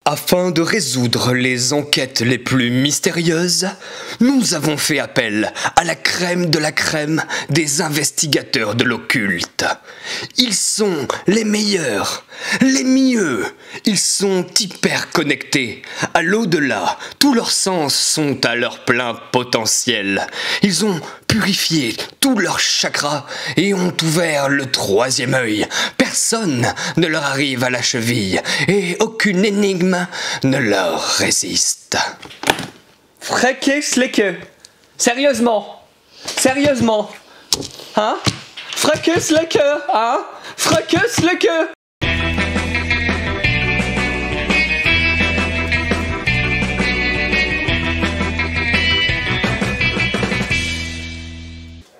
Afin de résoudre les enquêtes les plus mystérieuses, nous avons fait appel à la crème de la crème des investigateurs de l'occulte. Ils sont les meilleurs, les mieux. Ils sont hyper connectés. À l'au-delà, tous leurs sens sont à leur plein potentiel. Ils ont purifié tous leurs chakras et ont ouvert le troisième œil. Personne ne leur arrive à la cheville et aucune énigme ne leur résiste. Freke sérieusement, hein? Freke, hein? Freke.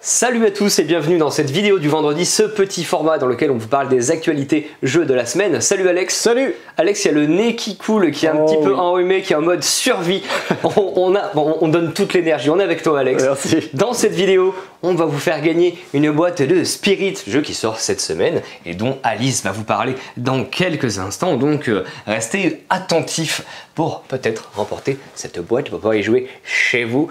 Salut à tous et bienvenue dans cette vidéo du vendredi, ce petit format dans lequel on vous parle des actualités jeux de la semaine. Salut Alex. Salut. Alex, il y a le nez qui coule, qui est un petit peu enrhumé, qui est en mode survie. On donne toute l'énergie, on est avec toi Alex. Merci. Dans cette vidéo, on va vous faire gagner une boîte de Spirit, jeu qui sort cette semaine et dont Alice va vous parler dans quelques instants. Donc restez attentifs pour peut-être remporter cette boîte pour pouvoir y jouer chez vous.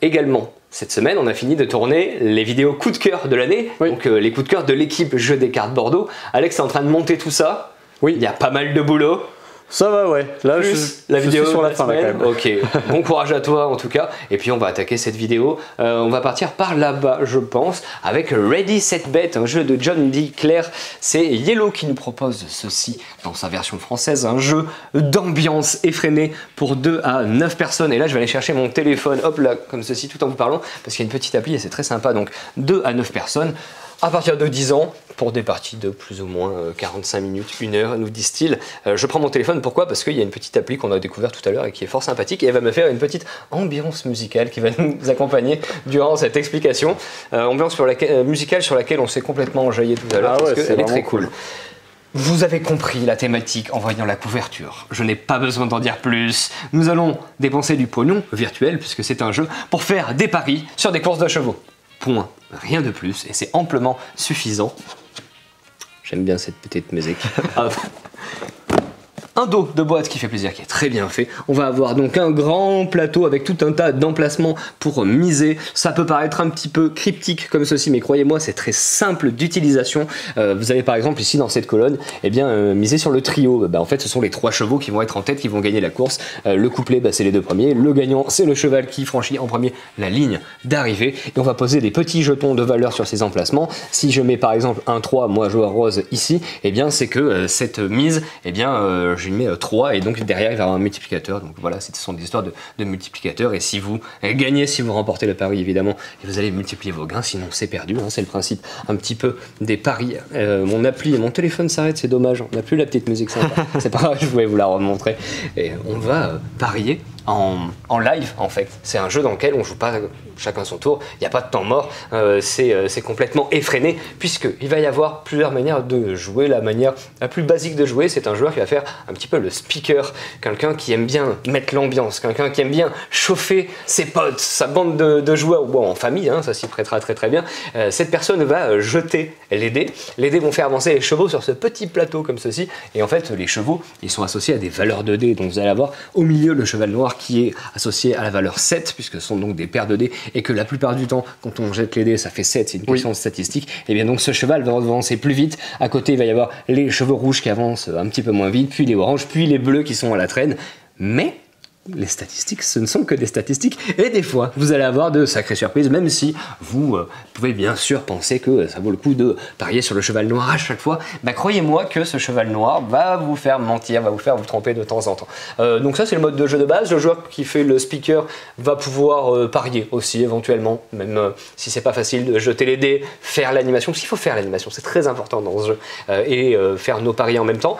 Également, cette semaine, on a fini de tourner les vidéos coup de cœur de l'année, donc les coups de cœur de l'équipe Jeu des cartes Bordeaux. Alex est en train de monter tout ça. Oui. Il y a pas mal de boulot. Ça va, ouais. Là, la vidéo suis sur la fin, là, quand même. Ok, bon courage à toi en tout cas. Et puis on va attaquer cette vidéo. On va partir par là-bas, je pense, avec Ready Set Bet, un jeu de John D. Clair. C'est Yellow qui nous propose ceci dans sa version française, un jeu d'ambiance effrénée pour 2 à 9 personnes. Et là, je vais aller chercher mon téléphone, hop là, comme ceci, tout en vous parlant, parce qu'il y a une petite appli et c'est très sympa. Donc 2 à 9 personnes. À partir de 10 ans, pour des parties de plus ou moins 45 minutes, 1 heure, nous disent-ils. Je prends mon téléphone, pourquoi? Parce qu'il y a une petite appli qu'on a découvert tout à l'heure et qui est fort sympathique et elle va me faire une petite ambiance musicale qui va nous accompagner durant cette explication. Ambiance musicale sur laquelle on s'est complètement enjaillé tout à l'heure parce qu'elle est très cool. Vous avez compris la thématique en voyant la couverture. Je n'ai pas besoin d'en dire plus. Nous allons dépenser du pognon virtuel, puisque c'est un jeu, pour faire des paris sur des courses de chevaux. Point. Rien de plus. Et c'est amplement suffisant. J'aime bien cette petite musique. Un dos de boîte qui fait plaisir, qui est très bien fait. On va avoir donc un grand plateau avec tout un tas d'emplacements pour miser. Ça peut paraître un petit peu cryptique comme ceci, mais croyez-moi, c'est très simple d'utilisation. Vous avez par exemple ici dans cette colonne, eh bien, miser sur le trio. En fait, ce sont les 3 chevaux qui vont être en tête, qui vont gagner la course. Le couplet, c'est les 2 premiers. Le gagnant, c'est le cheval qui franchit en premier la ligne d'arrivée. Et on va poser des petits jetons de valeur sur ces emplacements. Si je mets par exemple un 3, moi joueur rose ici, eh bien, c'est que cette mise, eh bien, je mets 3 et donc derrière il va y avoir un multiplicateur. Donc voilà, ce sont des histoires de multiplicateurs et si vous gagnez, si vous remportez le pari évidemment, et vous allez multiplier vos gains, sinon c'est perdu, hein, c'est le principe un petit peu des paris. Mon appli et mon téléphone s'arrêtent, c'est dommage, on n'a plus la petite musique sympa. C'est pas grave, je voulais vous la remontrer. Et on va parier en live en fait. C'est un jeu dans lequel on joue pas chacun son tour, il n'y a pas de temps mort, c'est complètement effréné puisqu'il va y avoir plusieurs manières de jouer. La manière la plus basique de jouer, c'est un joueur qui va faire un petit peu le speaker, quelqu'un qui aime bien mettre l'ambiance, quelqu'un qui aime bien chauffer ses potes, sa bande de joueurs, ou en famille, hein, ça s'y prêtera très très bien. Cette personne va jeter les dés. Les dés vont faire avancer les chevaux sur ce petit plateau comme ceci, et en fait les chevaux ils sont associés à des valeurs de dés. Donc vous allez avoir au milieu le cheval noir qui est associé à la valeur 7 puisque ce sont donc des paires de dés et que la plupart du temps quand on jette les dés ça fait 7, c'est une question de statistique. Et bien donc ce cheval va avancer plus vite. À côté il va y avoir les chevaux rouges qui avancent un petit peu moins vite, puis les oranges, puis les bleus qui sont à la traîne. Mais les statistiques, ce ne sont que des statistiques et des fois vous allez avoir de sacrées surprises, même si vous pouvez bien sûr penser que ça vaut le coup de parier sur le cheval noir à chaque fois. Croyez-moi que ce cheval noir va vous faire mentir, va vous faire vous tromper de temps en temps. Donc ça c'est le mode de jeu de base. Le joueur qui fait le speaker va pouvoir parier aussi éventuellement, même si c'est pas facile de jeter les dés, faire l'animation, parce qu'il faut faire l'animation, c'est très important dans ce jeu, et faire nos paris en même temps.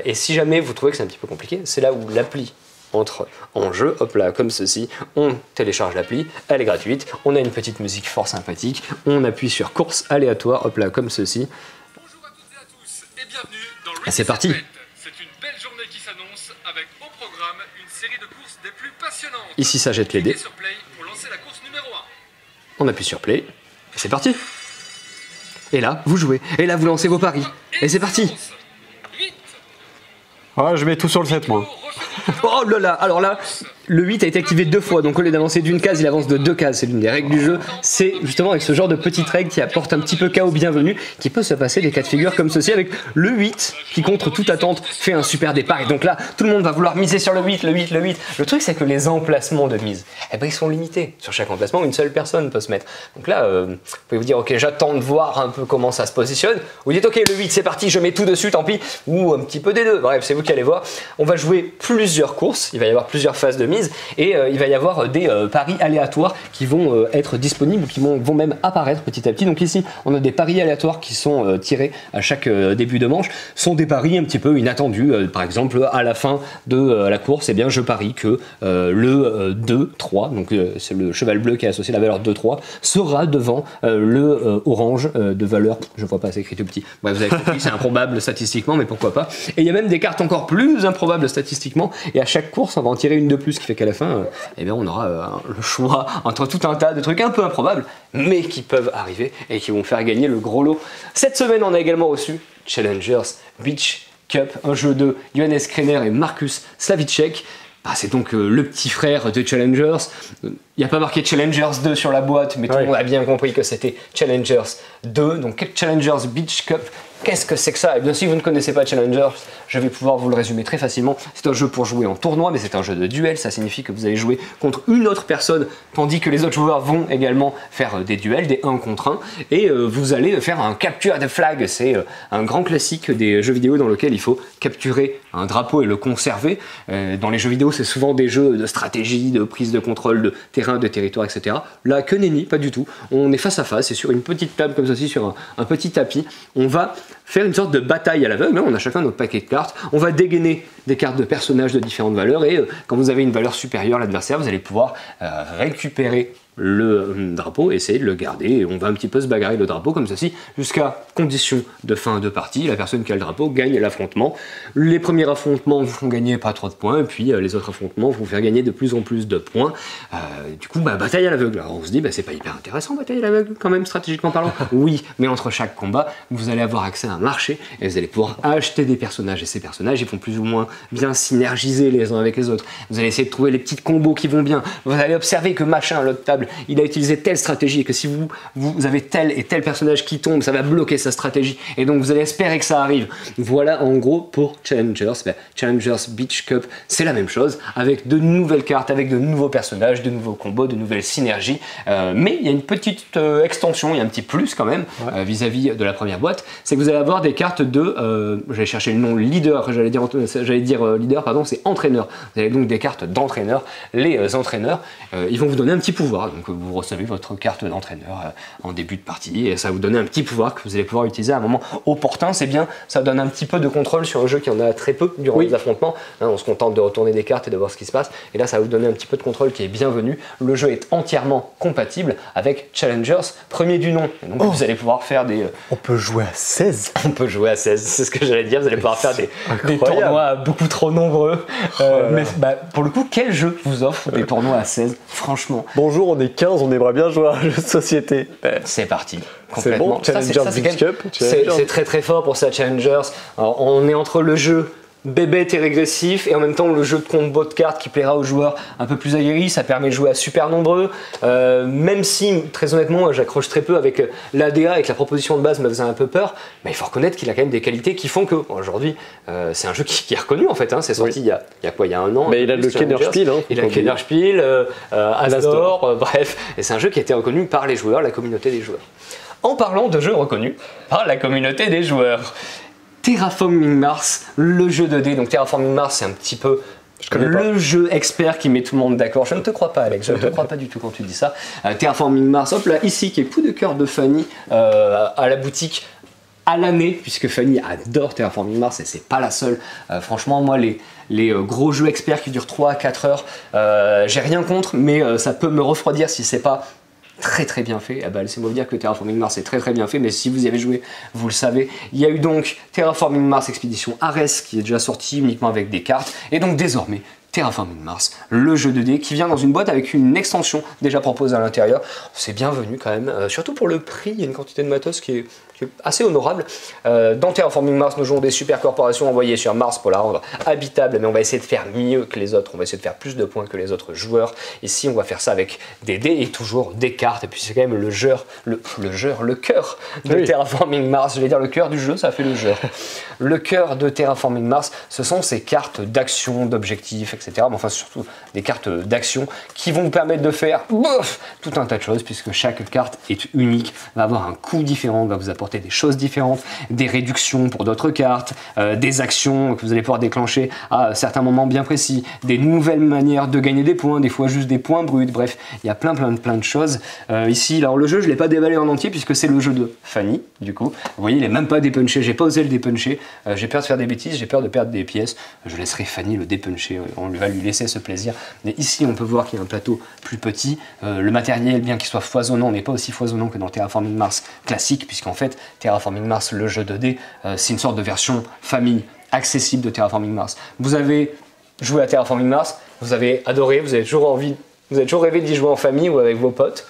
Et si jamais vous trouvez que c'est un petit peu compliqué, c'est là où l'appli entre en jeu, hop là, comme ceci, on télécharge l'appli, elle est gratuite, on a une petite musique fort sympathique, on appuie sur course aléatoire, hop là, comme ceci. Bonjour à toutes et à tous, et bienvenue dans Et c'est parti. C'est une belle journée qui s'annonce, avec au programme une série de courses des plus passionnantes. Ici ça jette les dés. Cliquez sur play pour lancer la course numéro 1. On appuie sur play, et c'est parti. Et là, vous jouez, et là vous lancez vos paris, et c'est parti. 8, Ah, je mets tout sur le 7 moi. Oh là là, alors là, le 8 a été activé 2 fois, donc au lieu d'avancer d'une case, il avance de 2 cases. C'est l'une des règles du jeu. C'est justement avec ce genre de petites règles qui apportent un petit peu chaos bienvenu, qui peut se passer des cas de figure comme ceci avec le 8 qui, contre toute attente, fait un super départ. Et donc là, tout le monde va vouloir miser sur le 8, le 8, le 8. Le truc, c'est que les emplacements de mise, eh ben, ils sont limités. Sur chaque emplacement, une seule personne peut se mettre. Donc là, vous pouvez vous dire, ok, j'attends de voir un peu comment ça se positionne. Vous dites, ok, le 8, c'est parti, je mets tout dessus, tant pis. Ou un petit peu des deux. Bref, c'est vous qui allez voir. On va jouer plusieurs courses, il va y avoir plusieurs phases de mise et il va y avoir des paris aléatoires qui vont être disponibles ou qui vont même apparaître petit à petit. Donc ici, on a des paris aléatoires qui sont tirés à chaque début de manche. Ce sont des paris un petit peu inattendus. Par exemple, à la fin de la course, eh bien, je parie que le 2-3, donc c'est le cheval bleu qui est associé à la valeur 2-3, sera devant le orange de valeur, je vois pas, c'est écrit tout petit. Ouais, vous avez compris, c'est improbable statistiquement, mais pourquoi pas. Et il y a même des cartes encore plus improbables statistiquement, et à chaque course, on va en tirer une de plus, ce qui fait qu'à la fin, eh bien, on aura le choix entre tout un tas de trucs un peu improbables, mais qui peuvent arriver et qui vont faire gagner le gros lot. Cette semaine, on a également reçu Challengers Beach Cup, un jeu de Johannes Krenner et Markus Slavicek. Ah, c'est donc le petit frère de Challengers. Il n'y a pas marqué Challengers 2 sur la boîte, mais tout le monde a bien compris que c'était Challengers 2. Donc Challengers Beach Cup, qu'est-ce que c'est que ça? Et bien si vous ne connaissez pas Challengers, je vais pouvoir vous le résumer très facilement. C'est un jeu pour jouer en tournoi, mais c'est un jeu de duel. Ça signifie que vous allez jouer contre une autre personne, tandis que les autres joueurs vont également faire des duels, des 1 contre 1. Et vous allez faire un capture de flag. C'est un grand classique des jeux vidéo dans lequel il faut capturer un drapeau et le conserver. Dans les jeux vidéo, c'est souvent des jeux de stratégie, de prise de contrôle de terrain, de territoire, etc. Là, que nenni, pas du tout. On est face à face, et sur une petite table comme ceci, sur un petit tapis. On va faire une sorte de bataille à l'aveugle. On a chacun notre paquet de cartes. On va dégainer des cartes de personnages de différentes valeurs, et quand vous avez une valeur supérieure à l'adversaire, vous allez pouvoir récupérer le drapeau, essayer de le garder, et on va un petit peu se bagarrer le drapeau comme ceci jusqu'à condition de fin de partie. La personne qui a le drapeau gagne l'affrontement. Les premiers affrontements vous font gagner pas trop de points, et puis les autres affrontements vont vous faire gagner de plus en plus de points. Du coup, bataille à l'aveugle. Alors on se dit, c'est pas hyper intéressant, bataille à l'aveugle quand même, stratégiquement parlant. Oui, mais entre chaque combat, vous allez avoir accès à un marché et vous allez pouvoir acheter des personnages, et ces personnages, ils vont plus ou moins bien synergiser les uns avec les autres. Vous allez essayer de trouver les petits combos qui vont bien. Vous allez observer que machin à l'autre table, il a utilisé telle stratégie, et que si vous avez tel et tel personnage qui tombe, ça va bloquer sa stratégie, et donc vous allez espérer que ça arrive. Voilà en gros pour Challengers. Challengers Beach Cup, c'est la même chose, avec de nouvelles cartes, avec de nouveaux personnages, de nouveaux combos, de nouvelles synergies, mais il y a une petite extension, il y a un petit plus quand même vis-à-vis de la première boîte, c'est que vous allez avoir des cartes de, j'allais chercher le nom leader, j'allais dire leader, pardon, c'est entraîneur. Vous avez donc des cartes d'entraîneurs. Les entraîneurs, ils vont vous donner un petit pouvoir. Donc vous recevez votre carte d'entraîneur en début de partie, et ça va vous donner un petit pouvoir que vous allez pouvoir utiliser à un moment opportun. C'est bien, ça donne un petit peu de contrôle sur un jeu qui en a très peu durant les affrontements. On se contente de retourner des cartes et de voir ce qui se passe, et là ça va vous donner un petit peu de contrôle qui est bienvenu. Le jeu est entièrement compatible avec Challengers, premier du nom. Et donc vous allez pouvoir faire des... On peut jouer à 16. On peut jouer à 16, c'est ce que j'allais dire. Vous allez pouvoir faire des tournois beaucoup trop nombreux. Mais pour le coup, quel jeu vous offre des tournois à 16? Franchement. Bonjour, on est 15, on aimerait bien jouer à un jeu de société. C'est parti. C'est bon, Challengers Beach Cup. C'est très très fort pour ça, Challengers. Alors, on est entre le jeu bébête et régressif, et en même temps le jeu de combo de cartes qui plaira aux joueurs un peu plus aguerris. Ça permet de jouer à super nombreux, même si très honnêtement j'accroche très peu avec l'ADA et que la proposition de base me faisait un peu peur, mais il faut reconnaître qu'il a quand même des qualités qui font que aujourd'hui c'est un jeu qui est reconnu en fait, c'est sorti il y a quoi, il y a un an. Mais il a le Kennerspiel, il a le Kennerspiel, Asdor, bref, et c'est un jeu qui a été reconnu par les joueurs, la communauté des joueurs. En parlant de jeux reconnus par la communauté des joueurs, Terraforming Mars, le jeu 2D. Donc Terraforming Mars, c'est un petit peu le jeu expert qui met tout le monde d'accord. Je ne te crois pas, Alex, je ne te crois pas du tout quand tu dis ça. Terraforming Mars, hop là, ici, qui est coup de cœur de Fanny à la boutique à l'année, puisque Fanny adore Terraforming Mars et c'est pas la seule. Franchement, moi, les gros jeux experts qui durent 3 à 4 heures, j'ai rien contre, mais ça peut me refroidir si c'est pas très très bien fait. Laissez-moi vous dire que Terraforming Mars est très très bien fait, mais si vous y avez joué, vous le savez. Il y a eu donc Terraforming Mars Expedition Ares qui est déjà sorti uniquement avec des cartes, et donc désormais Terraforming Mars, le jeu 2D qui vient dans une boîte avec une extension déjà proposée à l'intérieur. C'est bienvenu quand même, surtout pour le prix, il y a une quantité de matos qui est assez honorable. Dans Terraforming Mars, nous jouons des super corporations envoyées sur Mars pour la rendre habitable, mais on va essayer de faire mieux que les autres, on va essayer de faire plus de points que les autres joueurs. Ici, on va faire ça avec des dés et toujours des cartes, et puis c'est quand même le cœur de Terraforming Mars. Je vais dire le cœur du jeu, ça fait le jeu. Le cœur de Terraforming Mars, ce sont ces cartes d'action, d'objectifs, etc. Mais enfin, surtout des cartes d'action qui vont vous permettre de faire tout un tas de choses, puisque chaque carte est unique, va avoir un coût différent, va vous apporter des choses différentes, des réductions pour d'autres cartes, des actions que vous allez pouvoir déclencher à certains moments bien précis, des nouvelles manières de gagner des points, des fois juste des points bruts, bref, il y a plein de choses. Ici, alors le jeu, je ne l'ai pas déballé en entier puisque c'est le jeu de Fanny, du coup. Vous voyez, il n'est même pas dépunché, j'ai pas osé le dépuncher, j'ai peur de faire des bêtises, j'ai peur de perdre des pièces, je laisserai Fanny le dépuncher, on va lui laisser ce plaisir. Mais ici, on peut voir qu'il y a un plateau plus petit, le matériel, bien qu'il soit foisonnant, n'est pas aussi foisonnant que dans Terraforming Mars classique, puisqu'en fait, Terraforming Mars, le jeu 2D, c'est une sorte de version famille accessible de Terraforming Mars. Vous avez joué à Terraforming Mars, vous avez adoré, vous avez toujours rêvé d'y jouer en famille ou avec vos potes.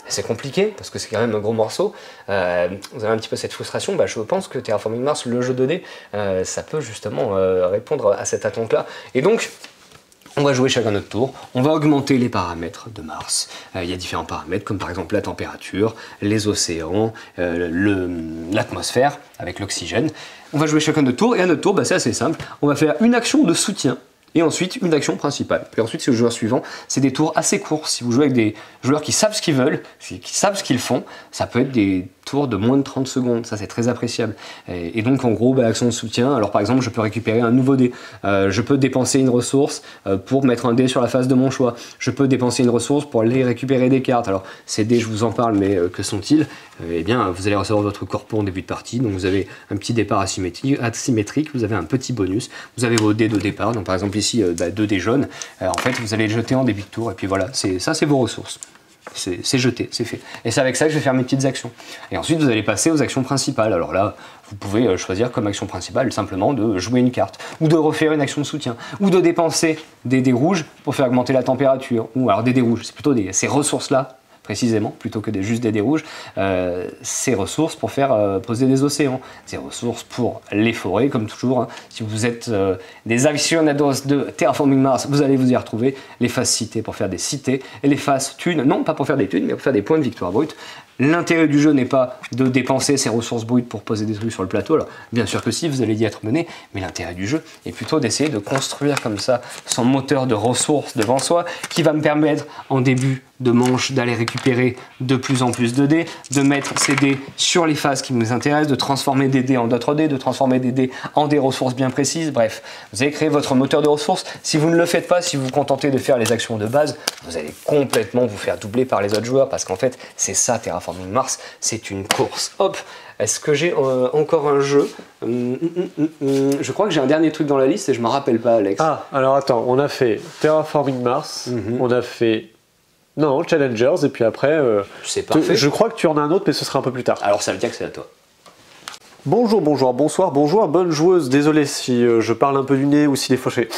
C'est compliqué parce que c'est quand même un gros morceau. Vous avez un petit peu cette frustration. Je pense que Terraforming Mars, le jeu 2D, ça peut justement répondre à cette attente-là. Et donc, on va jouer chacun notre tour, on va augmenter les paramètres de Mars. Il y a différents paramètres comme par exemple la température, les océans, l'atmosphère avec l'oxygène. On va jouer chacun notre tour et à notre tour, c'est assez simple. On va faire une action de soutien et ensuite une action principale. Puis ensuite, c'est le joueur suivant. C'est des tours assez courts. Si vous jouez avec des joueurs qui savent ce qu'ils veulent, qui savent ce qu'ils font, ça peut être des tours de moins de 30 secondes. Ça, c'est très appréciable. Et donc, en gros, action de soutien. Alors, par exemple, je peux récupérer un nouveau dé. Je peux dépenser une ressource pour mettre un dé sur la face de mon choix. Je peux dépenser une ressource pour aller récupérer des cartes. Alors, ces dés, je vous en parle, mais que sont-ils? Eh bien, vous allez recevoir votre corpo en début de partie. Donc, vous avez un petit départ asymétrique. Vous avez un petit bonus. Vous avez vos dés de départ. Donc, par exemple, ici, 2 dés jaunes. En fait, vous allez les jeter en début de tour. Et puis voilà, ça, c'est vos ressources. C'est jeté, c'est fait. Et c'est avec ça que je vais faire mes petites actions. Et ensuite, vous allez passer aux actions principales. Alors là, vous pouvez choisir comme action principale simplement de jouer une carte, ou de refaire une action de soutien, ou de dépenser des dés rouges pour faire augmenter la température. Ou alors des dés rouges, c'est plutôt ces ressources-là, précisément, plutôt que juste des dés rouges, ces ressources pour faire poser des océans, ces ressources pour les forêts, comme toujours. Hein. Si vous êtes des aficionados de Terraforming Mars, vous allez vous y retrouver. Les phases cités pour faire des cités, et les phases thunes, non pas pour faire des thunes, mais pour faire des points de victoire brute. L'intérêt du jeu n'est pas de dépenser ces ressources brutes pour poser des trucs sur le plateau, alors bien sûr que si, vous allez y être mené, mais l'intérêt du jeu est plutôt d'essayer de construire comme ça son moteur de ressources devant soi, qui va me permettre en début de manche d'aller récupérer de plus en plus de dés, de mettre ces dés sur les phases qui nous intéressent, de transformer des dés en d'autres dés, de transformer des dés en des ressources bien précises, bref, vous allez créer votre moteur de ressources. Si vous ne le faites pas, si vous vous contentez de faire les actions de base, vous allez complètement vous faire doubler par les autres joueurs, parce qu'en fait, c'est ça Terraforming Mars, c'est une course. Hop, est-ce que j'ai encore un jeu? Je crois que j'ai un dernier truc dans la liste et je m'en rappelle pas, Alex. Ah, alors attends, on a fait Terraforming Mars, on a fait... Non, Challengers, et puis après... c'est parfait. Je crois que tu en as un autre, mais ce sera un peu plus tard. Alors ça veut dire que c'est à toi. Bonjour, bonsoir, bonjour, bonne joueuse. Désolé si je parle un peu du nez ou si des fois j'ai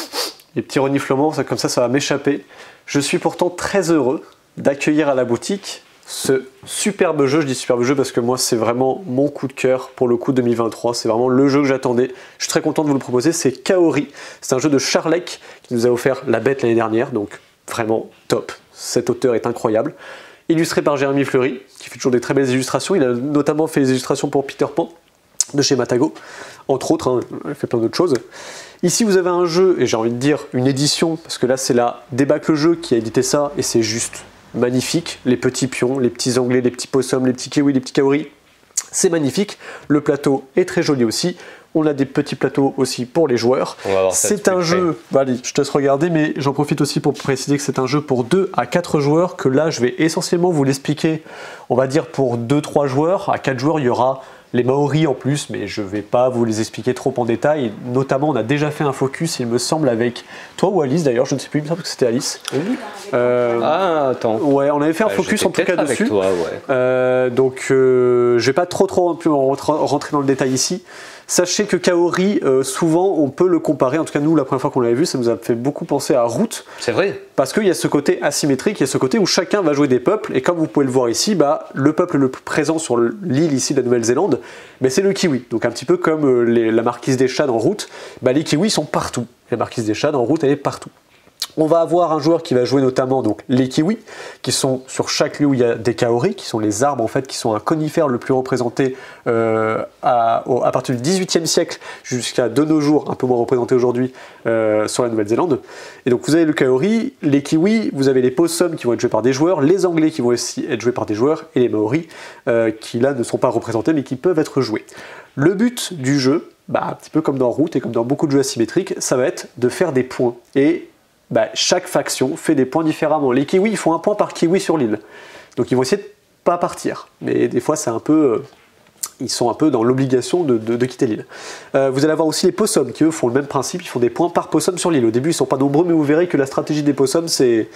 des petits reniflements, comme ça va m'échapper. Je suis pourtant très heureux d'accueillir à la boutique ce superbe jeu. Je dis superbe jeu parce que moi c'est vraiment mon coup de cœur pour le coup 2023. C'est vraiment le jeu que j'attendais. Je suis très content de vous le proposer. C'est Kaori. C'est un jeu de Charlec qui nous a offert La Bête l'année dernière. Donc vraiment top. Cet auteur est incroyable. Illustré par Jérémy Fleury, qui fait toujours des très belles illustrations. Il a notamment fait les illustrations pour Peter Pan, de chez Matago, entre autres, hein, il fait plein d'autres choses. Ici, vous avez un jeu, et j'ai envie de dire une édition, parce que là, c'est la Débâcle Jeu qui a édité ça, et c'est juste magnifique. Les petits pions, les petits anglais, les petits possums, les petits kiwis, les petits kaoris, c'est magnifique. Le plateau est très joli aussi. On a des petits plateaux aussi pour les joueurs. C'est un jeu, allez, je te laisse regarder, mais j'en profite aussi pour préciser que c'est un jeu pour 2 à 4 joueurs, que là je vais essentiellement vous l'expliquer, on va dire pour 2-3 joueurs. À 4 joueurs, il y aura les Maoris en plus, mais je ne vais pas vous les expliquer trop en détail. Notamment, on a déjà fait un focus, il me semble, avec toi ou Alice d'ailleurs, je ne sais plus, il me semble que c'était Alice. Ah, attends. Ouais, on avait fait un focus en tout cas dessus. Toi, ouais. Donc, je ne vais pas trop rentrer dans le détail ici. Sachez que Kaori, souvent, on peut le comparer, en tout cas nous, la première fois qu'on l'avait vu, ça nous a fait beaucoup penser à Root. C'est vrai. Parce qu'il y a ce côté asymétrique, il y a ce côté où chacun va jouer des peuples, et comme vous pouvez le voir ici, le peuple le plus présent sur l'île ici de la Nouvelle-Zélande, c'est le kiwi. Donc un petit peu comme la marquise des chats dans Root, les kiwis sont partout. La marquise des chats dans Root, elle est partout. On va avoir un joueur qui va jouer notamment donc, les kiwis, qui sont sur chaque lieu où il y a des kaori, qui sont les arbres en fait, qui sont un conifère le plus représenté à partir du XVIIIe siècle jusqu'à de nos jours, un peu moins représenté aujourd'hui sur la Nouvelle-Zélande. Et donc vous avez le kaori, les kiwis, vous avez les possums qui vont être joués par des joueurs, les anglais qui vont aussi être joués par des joueurs, et les maoris qui là ne sont pas représentés mais qui peuvent être joués. Le but du jeu, un petit peu comme dans Root et comme dans beaucoup de jeux asymétriques, ça va être de faire des points. Et chaque faction fait des points différemment. Les kiwis, ils font un point par kiwi sur l'île. Donc ils vont essayer de pas partir. Mais des fois, c'est un peu... ils sont un peu dans l'obligation de quitter l'île. Vous allez avoir aussi les possums, qui eux font le même principe, ils font des points par possum sur l'île. Au début, ils ne sont pas nombreux, mais vous verrez que la stratégie des possums, c'est...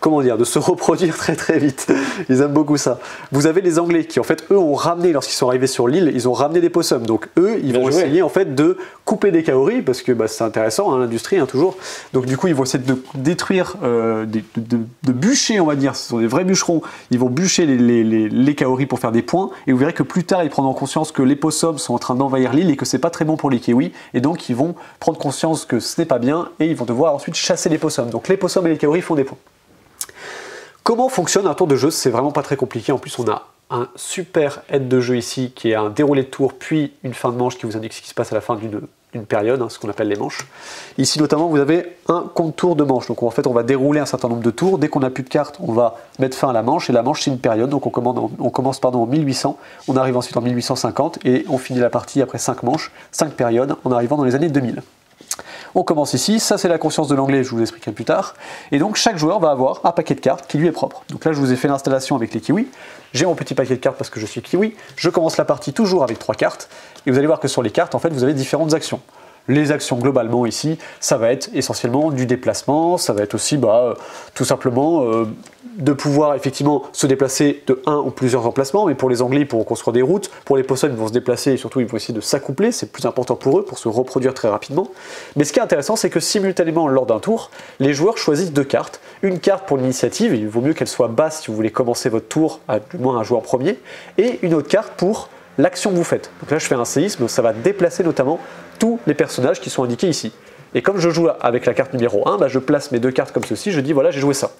comment dire, de se reproduire très très vite. Ils aiment beaucoup ça. Vous avez les Anglais qui en fait eux ont ramené, lorsqu'ils sont arrivés sur l'île, ils ont ramené des possums. Donc eux, ils vont essayer en fait de couper des kaori parce que c'est intéressant, hein, l'industrie toujours. Donc du coup, ils vont essayer de détruire, de bûcher, on va dire. Ce sont des vrais bûcherons. Ils vont bûcher les kaori pour faire des points. Et vous verrez que plus tard, ils prendront conscience que les possums sont en train d'envahir l'île et que c'est pas très bon pour les kiwis. Et donc ils vont prendre conscience que ce n'est pas bien et ils vont devoir ensuite chasser les possums. Donc les possums et les kaori font des points. Comment fonctionne un tour de jeu? C'est vraiment pas très compliqué. En plus, on a un super aide de jeu ici qui est un déroulé de tour, puis une fin de manche qui vous indique ce qui se passe à la fin d'une période, hein, ce qu'on appelle les manches. Ici, notamment, vous avez un compte-tour de manche. Donc, en fait, on va dérouler un certain nombre de tours. Dès qu'on n'a plus de cartes, on va mettre fin à la manche. Et la manche, c'est une période. Donc, on commence en 1800. On arrive ensuite en 1850 et on finit la partie après 5 manches, 5 périodes, en arrivant dans les années 2000. On commence ici, ça c'est la conscience de l'anglais, je vous l'expliquerai plus tard. Et donc chaque joueur va avoir un paquet de cartes qui lui est propre. Donc là je vous ai fait l'installation avec les kiwis. J'ai mon petit paquet de cartes parce que je suis kiwi. Je commence la partie toujours avec 3 cartes. Et vous allez voir que sur les cartes, en fait, vous avez différentes actions. Les actions globalement ici, ça va être essentiellement du déplacement, ça va être aussi tout simplement de pouvoir effectivement se déplacer de un ou plusieurs emplacements, mais pour les Anglais, ils pourront construire des routes, pour les possums, ils vont se déplacer et surtout ils vont essayer de s'accoupler, c'est plus important pour eux, pour se reproduire très rapidement. Mais ce qui est intéressant, c'est que simultanément, lors d'un tour, les joueurs choisissent 2 cartes. Une carte pour l'initiative, il vaut mieux qu'elle soit basse si vous voulez commencer votre tour, du moins à jouer en premier, et une autre carte pour l'action que vous faites. Donc là je fais un séisme, ça va déplacer notamment tous les personnages qui sont indiqués ici. Et comme je joue avec la carte numéro 1, je place mes 2 cartes comme ceci, je dis voilà j'ai joué ça.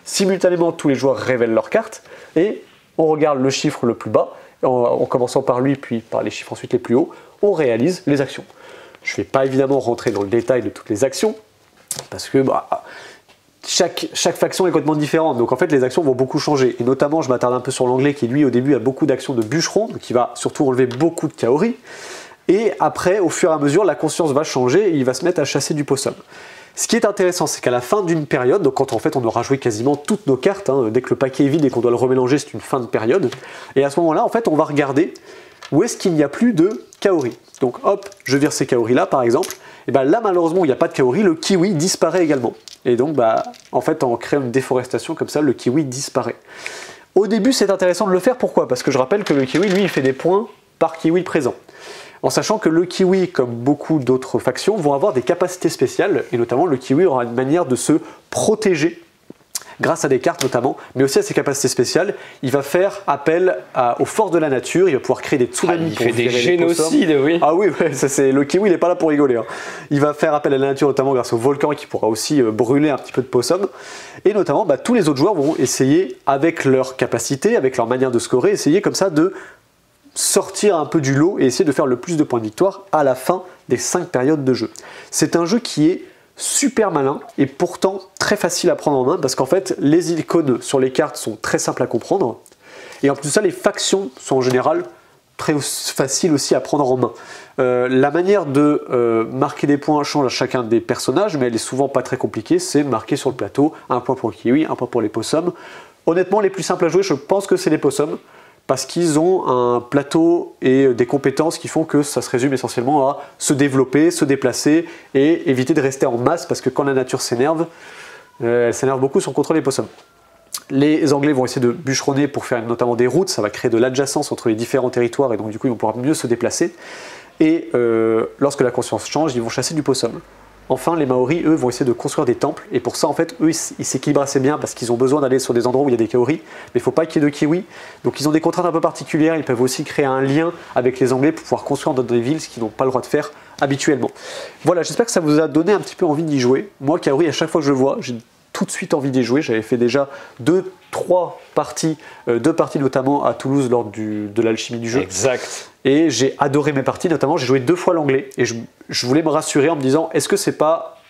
Simultanément tous les joueurs révèlent leurs cartes et on regarde le chiffre le plus bas, en commençant par lui puis par les chiffres ensuite les plus hauts, on réalise les actions. Je ne vais pas évidemment rentrer dans le détail de toutes les actions, parce que chaque faction est complètement différente, donc en fait les actions vont beaucoup changer, et notamment je m'attarde un peu sur l'anglais qui lui au début a beaucoup d'actions de bûcheron, donc il va surtout enlever beaucoup de kaori, et après au fur et à mesure la conscience va changer et il va se mettre à chasser du possum. Ce qui est intéressant, c'est qu'à la fin d'une période, donc quand en fait on aura joué quasiment toutes nos cartes, dès que le paquet est vide et qu'on doit le remélanger, c'est une fin de période, et à ce moment-là en fait on va regarder où est-ce qu'il n'y a plus de kaori. Donc hop, je vire ces kaori là par exemple, et là malheureusement il n'y a pas de kaori, le kiwi disparaît également. Et donc en fait en créant une déforestation comme ça, le kiwi disparaît. Au début c'est intéressant de le faire, pourquoi? Parce que je rappelle que le kiwi lui il fait des points par kiwi présent. En sachant que le kiwi, comme beaucoup d'autres factions, vont avoir des capacités spéciales, et notamment le kiwi aura une manière de se protéger grâce à des cartes notamment, mais aussi à ses capacités spéciales. Il va faire appel aux forces de la nature, il va pouvoir créer des tsunamis pour virer les possums. Il fait des génocides, oui. Ah oui, le kiwi il n'est pas là pour rigoler. Hein. Il va faire appel à la nature notamment grâce au volcan qui pourra aussi brûler un petit peu de possum. Et notamment, tous les autres joueurs vont essayer, avec leurs capacités, avec leur manière de scorer, essayer comme ça de sortir un peu du lot et essayer de faire le plus de points de victoire à la fin des 5 périodes de jeu. C'est un jeu qui est super malin et pourtant très facile à prendre en main parce qu'en fait les icônes sur les cartes sont très simples à comprendre et en plus de ça les factions sont en général très faciles aussi à prendre en main. La manière de marquer des points change à chacun des personnages, mais elle est souvent pas très compliquée, c'est marquer sur le plateau un point pour le kiwi, un point pour les possums. Honnêtement les plus simples à jouer je pense que c'est les possums, parce qu'ils ont un plateau et des compétences qui font que ça se résume essentiellement à se développer, se déplacer et éviter de rester en masse, parce que quand la nature s'énerve, elle s'énerve beaucoup sur le contrôle des possums. Les Anglais vont essayer de bûcheronner pour faire notamment des routes, ça va créer de l'adjacence entre les différents territoires et donc du coup ils vont pouvoir mieux se déplacer. Et lorsque la conscience change, ils vont chasser du possum. Enfin, les Maoris, eux, vont essayer de construire des temples. Et pour ça, en fait, eux, ils s'équilibrent assez bien parce qu'ils ont besoin d'aller sur des endroits où il y a des kaoris. Mais il ne faut pas qu'il y ait de kiwis. Donc, ils ont des contraintes un peu particulières. Ils peuvent aussi créer un lien avec les Anglais pour pouvoir construire dans des villes, ce qu'ils n'ont pas le droit de faire habituellement. Voilà, j'espère que ça vous a donné un petit peu envie d'y jouer. Moi, kaori, à chaque fois que je le vois, j'ai tout de suite envie d'y jouer. J'avais fait déjà 2-3 parties, 2 parties notamment à Toulouse lors de l'alchimie du jeu. Exact. Et j'ai adoré mes parties, notamment j'ai joué 2 fois l'anglais. Et je voulais me rassurer en me disant, est-ce que c'est pas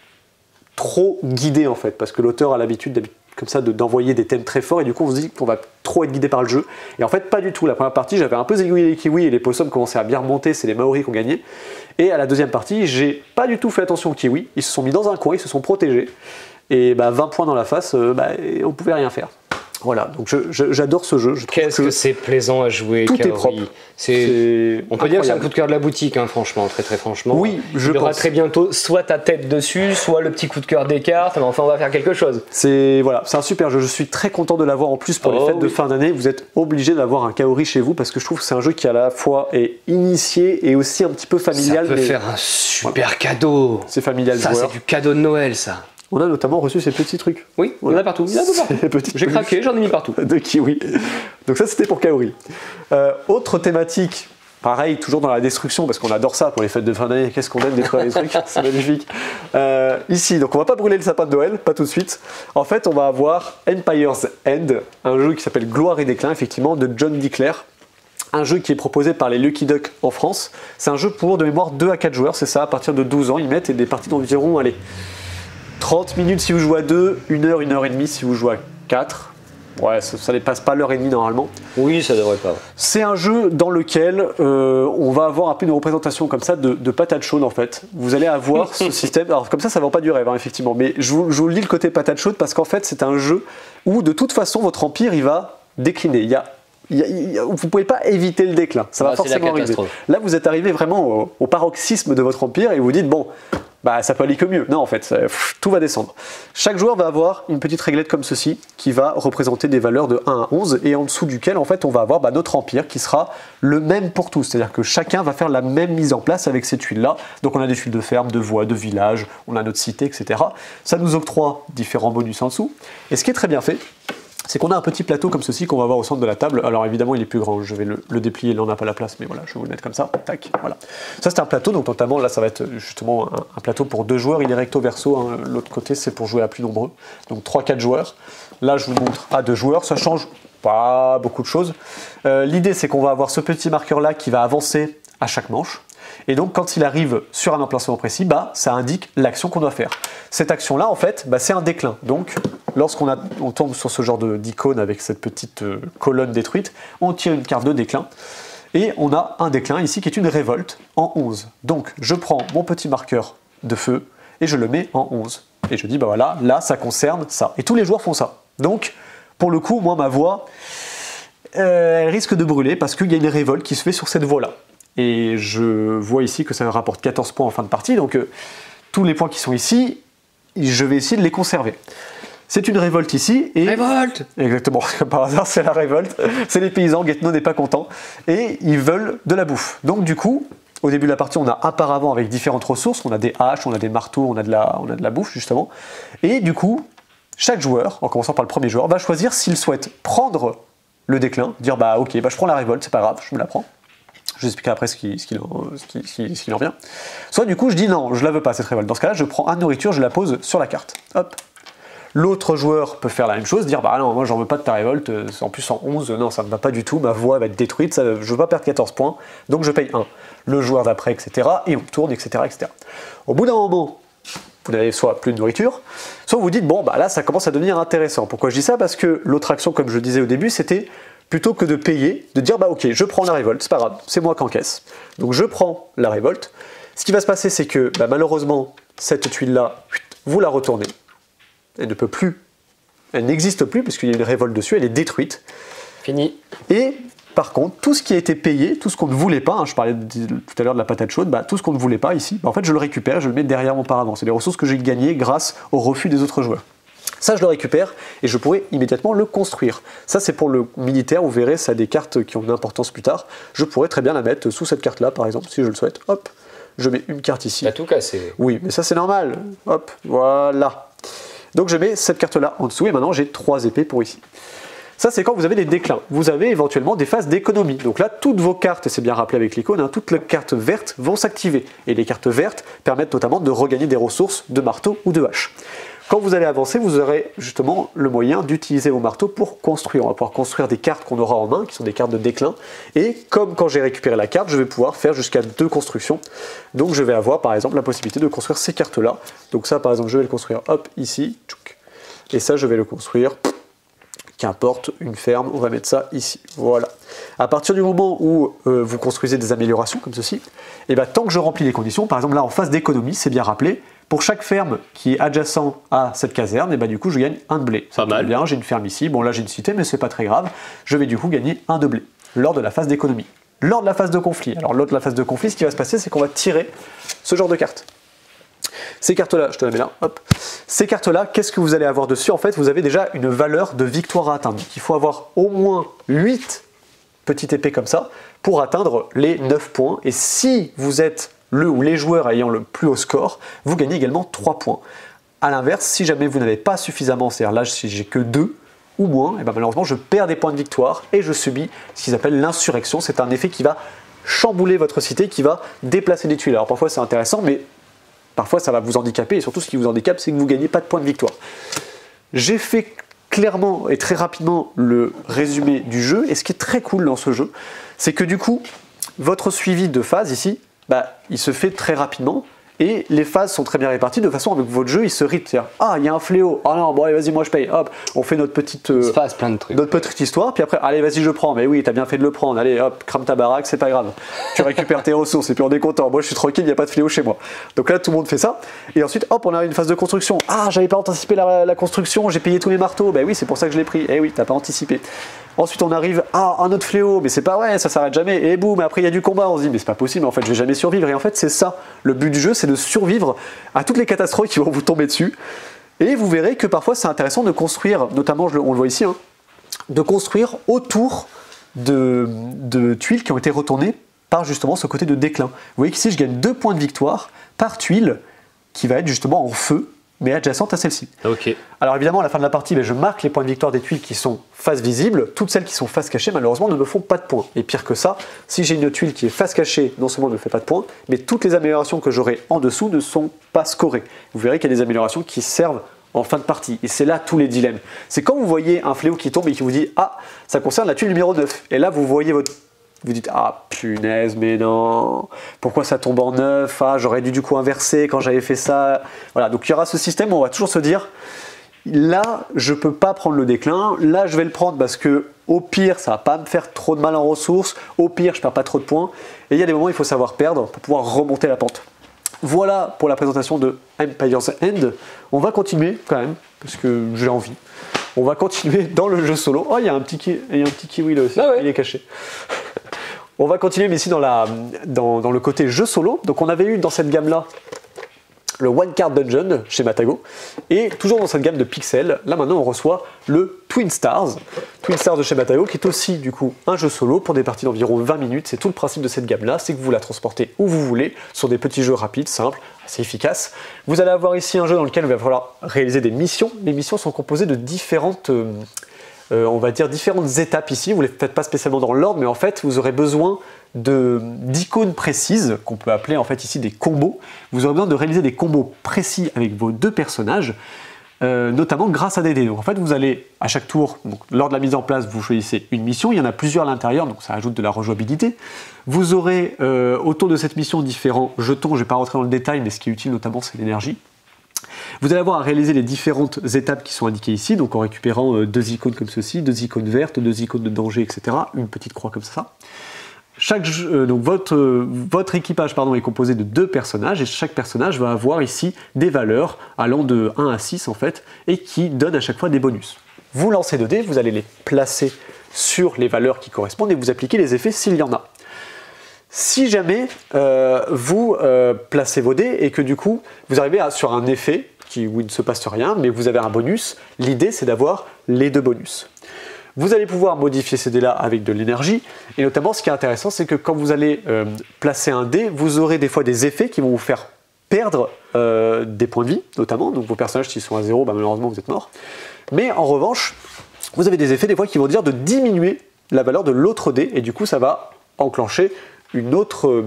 trop guidé en fait? Parce que l'auteur a l'habitude comme ça d'envoyer des thèmes très forts et du coup on se dit qu'on va trop être guidé par le jeu. Et en fait pas du tout. La première partie j'avais un peu zigouillé les kiwis et les possums commençaient à bien remonter, c'est les Maoris qui ont gagné. Et à la deuxième partie j'ai pas du tout fait attention aux kiwis, ils se sont mis dans un coin, ils se sont protégés. Et 20 points dans la face, on pouvait rien faire. Voilà, donc j'adore ce jeu. Qu'est-ce que c'est plaisant à jouer, tout Kaori. est propre. On peut dire que c'est un coup de cœur de la boutique, hein, franchement, très très franchement. Oui, il y aura très bientôt soit ta tête dessus, soit le petit coup de cœur des cartes, mais enfin on va faire quelque chose. C'est un super jeu, je suis très content de l'avoir en plus pour les fêtes de fin d'année. Vous êtes obligé d'avoir un Kaori chez vous parce que je trouve que c'est un jeu qui à la fois est initié et aussi un petit peu familial. Ça peut faire un super cadeau. C'est familial. Ça c'est du cadeau de Noël ça. On a notamment reçu ces petits trucs. Oui, voilà. Il y en a partout. J'ai craqué, j'en ai mis partout. De kiwi. Donc ça c'était pour Kaori. Autre thématique, pareil, toujours dans la destruction, parce qu'on adore ça pour les fêtes de fin d'année. Qu'est-ce qu'on aime détruire les trucs, c'est magnifique. Ici, donc on va pas brûler le sapin de Noël, pas tout de suite. En fait, on va avoir Empire's End, un jeu qui s'appelle Gloire et Déclin, effectivement, de John Dickler. Un jeu qui est proposé par les Lucky Duck en France. C'est un jeu pour, de mémoire, 2 à 4 joueurs, c'est ça, à partir de 12 ans, ils mettent, et des parties d'environ, allez, 30 minutes si vous jouez à 2, 1 heure, 1 heure et demie si vous jouez à 4. Ouais, ça dépasse pas l'heure et demie normalement. Oui, ça devrait pas. C'est un jeu dans lequel on va avoir un peu une représentation comme ça de patate chaude en fait. Vous allez avoir ce système, alors comme ça vend pas du rêve hein, effectivement, mais je vous le dis le côté patate chaude parce qu'en fait c'est un jeu où de toute façon votre empire il va décliner. Vous ne pouvez pas éviter le déclin, ça va forcément arriver. Là vous êtes arrivé vraiment au paroxysme de votre empire et vous dites bon, ça peut aller que mieux. Non, en fait, tout va descendre. Chaque joueur va avoir une petite réglette comme ceci qui va représenter des valeurs de 1 à 11 et en dessous duquel, en fait, on va avoir notre empire qui sera le même pour tous. C'est-à-dire que chacun va faire la même mise en place avec ces tuiles-là. Donc, on a des tuiles de ferme, de voies, de villages, on a notre cité, etc. Ça nous octroie différents bonus en dessous. Et ce qui est très bien fait, c'est qu'on a un petit plateau comme ceci qu'on va voir au centre de la table. Alors évidemment il est plus grand, je vais le déplier, là on n'a pas la place, mais voilà, je vais vous le mettre comme ça, tac, voilà. Ça c'est un plateau, donc notamment là ça va être justement un plateau pour 2 joueurs, il est recto verso, hein. L'autre côté c'est pour jouer à plus nombreux, donc 3-4 joueurs. Là je vous montre à 2 joueurs, ça change pas beaucoup de choses. L'idée c'est qu'on va avoir ce petit marqueur là qui va avancer à chaque manche. Et donc quand il arrive sur un emplacement précis, ça indique l'action qu'on doit faire. Cette action-là, en fait, c'est un déclin. Donc lorsqu'on tombe sur ce genre d'icône avec cette petite colonne détruite, on tire une carte de déclin. Et on a un déclin ici qui est une révolte en 11. Donc je prends mon petit marqueur de feu et je le mets en 11. Et je dis, voilà, là ça concerne ça. Et tous les joueurs font ça. Donc pour le coup, moi ma voix, elle risque de brûler parce qu'il y a une révolte qui se fait sur cette voie-là. Et je vois ici que ça me rapporte 14 points en fin de partie, donc tous les points qui sont ici, je vais essayer de les conserver. C'est une révolte ici. Et révolte! Exactement, comme par hasard, c'est la révolte. C'est les paysans, Guetno n'est pas content, et ils veulent de la bouffe. Donc du coup, au début de la partie, on a un paravent avec différentes ressources, on a des haches, on a des marteaux, on a de la bouffe justement. Et du coup, chaque joueur, en commençant par le premier joueur, va choisir s'il souhaite prendre le déclin, dire ok, je prends la révolte, c'est pas grave, je me la prends. Je vous expliquerai après ce qu'il en vient. Soit du coup, je dis non, je la veux pas cette révolte. Dans ce cas-là, je prends 1 de nourriture, je la pose sur la carte. Hop. L'autre joueur peut faire la même chose, dire non, moi j'en veux pas de ta révolte, en plus en 11, non, ça ne va pas du tout, ma voix va être détruite, je veux pas perdre 14 points, donc je paye 1. Le joueur d'après, etc. Et on tourne, etc., etc. Au bout d'un moment, vous n'avez soit plus de nourriture, soit vous dites là ça commence à devenir intéressant. Pourquoi je dis ça? Parce que l'autre action, comme je le disais au début, c'était plutôt que de payer, de dire ok, je prends la révolte, c'est pas grave, c'est moi qui encaisse. Donc je prends la révolte. Ce qui va se passer, c'est que malheureusement, cette tuile-là, vous la retournez. Elle ne peut plus, elle n'existe plus puisqu'il y a une révolte dessus, elle est détruite. Fini. Et par contre, tout ce qui a été payé, tout ce qu'on ne voulait pas, je parlais tout à l'heure de la patate chaude, tout ce qu'on ne voulait pas ici, en fait je le récupère, je le mets derrière mon paravent. C'est des ressources que j'ai gagnées grâce au refus des autres joueurs. Ça, je le récupère et je pourrais immédiatement le construire. Ça, c'est pour le militaire. Vous verrez, ça a des cartes qui ont une importance plus tard. Je pourrais très bien la mettre sous cette carte-là, par exemple, si je le souhaite. Hop, je mets une carte ici. T'as tout cassé. Oui, mais ça, c'est normal. Hop, voilà. Donc, je mets cette carte-là en dessous et maintenant, j'ai 3 épées pour ici. Ça, c'est quand vous avez des déclins. Vous avez éventuellement des phases d'économie. Donc là, toutes vos cartes, et c'est bien rappelé avec l'icône, hein, toutes les cartes vertes vont s'activer. Et les cartes vertes permettent notamment de regagner des ressources de marteau ou de hache. Quand vous allez avancer, vous aurez justement le moyen d'utiliser vos marteaux pour construire. On va pouvoir construire des cartes qu'on aura en main, qui sont des cartes de déclin. Et comme quand j'ai récupéré la carte, je vais pouvoir faire jusqu'à 2 constructions. Donc je vais avoir par exemple la possibilité de construire ces cartes-là. Donc ça, par exemple, je vais le construire hop, ici. Et ça, je vais le construire, qu'importe, une ferme, on va mettre ça ici. Voilà. À partir du moment où vous construisez des améliorations comme ceci, et bien, tant que je remplis les conditions, par exemple là en phase d'économie, c'est bien rappelé, pour chaque ferme qui est adjacent à cette caserne, et ben, du coup je gagne 1 de blé. Pas mal. Bien, j'ai une ferme ici, bon là j'ai une cité mais c'est pas très grave, je vais du coup gagner 1 de blé lors de la phase d'économie. Lors de la phase de conflit, alors lors de la phase de conflit, ce qui va se passer c'est qu'on va tirer ce genre de cartes. Ces cartes-là, je te la mets là, hop. Ces cartes-là, qu'est-ce que vous allez avoir dessus? En fait, vous avez déjà une valeur de victoire à atteindre. Donc, il faut avoir au moins 8 petites épées comme ça pour atteindre les 9 points. Et si vous êtes le ou les joueurs ayant le plus haut score, vous gagnez également 3 points. A l'inverse, si jamais vous n'avez pas suffisamment, c'est-à-dire là, si j'ai que 2 ou moins, et ben malheureusement, je perds des points de victoire et je subis ce qu'ils appellent l'insurrection. C'est un effet qui va chambouler votre cité, qui va déplacer des tuiles. Alors parfois, c'est intéressant, mais parfois, ça va vous handicaper, et surtout, ce qui vous handicape, c'est que vous ne gagnez pas de points de victoire. J'ai fait clairement et très rapidement le résumé du jeu, et ce qui est très cool dans ce jeu, c'est que du coup, votre suivi de phase ici, bah, il se fait très rapidement, et les phases sont très bien réparties, de façon avec votre jeu, il se rythme. C'est-à-dire, ah, il y a un fléau, ah non, bon, allez, vas-y, moi je paye, hop, on fait notre petite, Il se passe plein de trucs. notre petite histoire, puis après, allez, vas-y, je prends, mais oui, t'as bien fait de le prendre, allez, hop, crame ta baraque, c'est pas grave. Tu récupères tes ressources, et puis on est content, moi je suis tranquille, il n'y a pas de fléau chez moi. Donc là, tout le monde fait ça, et ensuite, hop, on a une phase de construction. Ah, j'avais pas anticipé la construction, j'ai payé tous mes marteaux, ben oui, c'est pour ça que je l'ai pris, eh oui, t'as pas anticipé. Ensuite, on arrive à un autre fléau, mais c'est pas vrai, ça s'arrête jamais, et boum, après il y a du combat, on se dit, mais c'est pas possible, en fait, je vais jamais survivre, et en fait, c'est ça, le but du jeu, c'est de survivre à toutes les catastrophes qui vont vous tomber dessus. Et vous verrez que parfois c'est intéressant de construire, notamment on le voit ici, hein, de construire autour de tuiles qui ont été retournées par justement ce côté de déclin. Vous voyez qu'ici je gagne 2 points de victoire par tuile qui va être justement en feu, mais adjacente à celle-ci. Ok. Alors évidemment à la fin de la partie, je marque les points de victoire des tuiles qui sont face visible. Toutes celles qui sont face cachée malheureusement ne me font pas de points. Et pire que ça, si j'ai une tuile qui est face cachée, non seulement ne me fait pas de points, mais toutes les améliorations que j'aurai en dessous ne sont pas scorées. Vous verrez qu'il y a des améliorations qui servent en fin de partie. Et c'est là tous les dilemmes. C'est quand vous voyez un fléau qui tombe et qui vous dit « Ah, ça concerne la tuile numéro 9 ». Et là vous voyez votre... Vous dites « Ah, punaise, mais non, pourquoi ça tombe en 9 ? Ah, j'aurais dû du coup inverser quand j'avais fait ça. » Voilà, donc il y aura ce système où on va toujours se dire « Là, je ne peux pas prendre le déclin. Là, je vais le prendre parce que au pire, ça ne va pas me faire trop de mal en ressources. Au pire, je ne perds pas trop de points. » Et il y a des moments où il faut savoir perdre pour pouvoir remonter la pente. Voilà pour la présentation de Empire's End. On va continuer quand même, parce que j'ai envie. On va continuer dans le jeu solo. Oh, il y a un petit kiwi là aussi, il est caché. On va continuer, mais ici dans le côté jeu solo. Donc on avait eu dans cette gamme-là le One Card Dungeon chez Matago. Et toujours dans cette gamme de pixels, là maintenant on reçoit le Twin Stars. Twin Stars de chez Matago, qui est aussi du coup un jeu solo pour des parties d'environ 20 minutes. C'est tout le principe de cette gamme-là, c'est que vous la transportez où vous voulez, sur des petits jeux rapides, simples, assez efficaces. Vous allez avoir ici un jeu dans lequel il va falloir réaliser des missions. Les missions sont composées de différentes... on va dire différentes étapes ici, vous ne les faites pas spécialement dans l'ordre, mais en fait vous aurez besoin d'icônes précises, qu'on peut appeler en fait ici des combos. Vous aurez besoin de réaliser des combos précis avec vos 2 personnages, notamment grâce à des dés. Donc en fait vous allez à chaque tour, donc, lors de la mise en place, vous choisissez une mission, il y en a plusieurs à l'intérieur, donc ça ajoute de la rejouabilité. Vous aurez autour de cette mission différents jetons, je ne vais pas rentrer dans le détail, mais ce qui est utile notamment c'est l'énergie. Vous allez avoir à réaliser les différentes étapes qui sont indiquées ici, donc en récupérant 2 icônes comme ceci, 2 icônes vertes, 2 icônes de danger, etc. Une petite croix comme ça. Donc votre équipage est composé de 2 personnages, et chaque personnage va avoir ici des valeurs allant de 1 à 6 en fait, et qui donnent à chaque fois des bonus. Vous lancez 2 dés, vous allez les placer sur les valeurs qui correspondent, et vous appliquez les effets s'il y en a. Si jamais vous placez vos dés et que du coup vous arrivez sur un effet où il ne se passe rien, mais vous avez un bonus. L'idée, c'est d'avoir les deux bonus. Vous allez pouvoir modifier ces dés-là avec de l'énergie, et notamment ce qui est intéressant, c'est que quand vous allez placer un dé, vous aurez des fois des effets qui vont vous faire perdre des points de vie, notamment, donc vos personnages s'ils sont à 0, bah, malheureusement vous êtes morts. Mais en revanche, vous avez des effets des fois qui vont dire de diminuer la valeur de l'autre dé, et du coup ça va enclencher une autre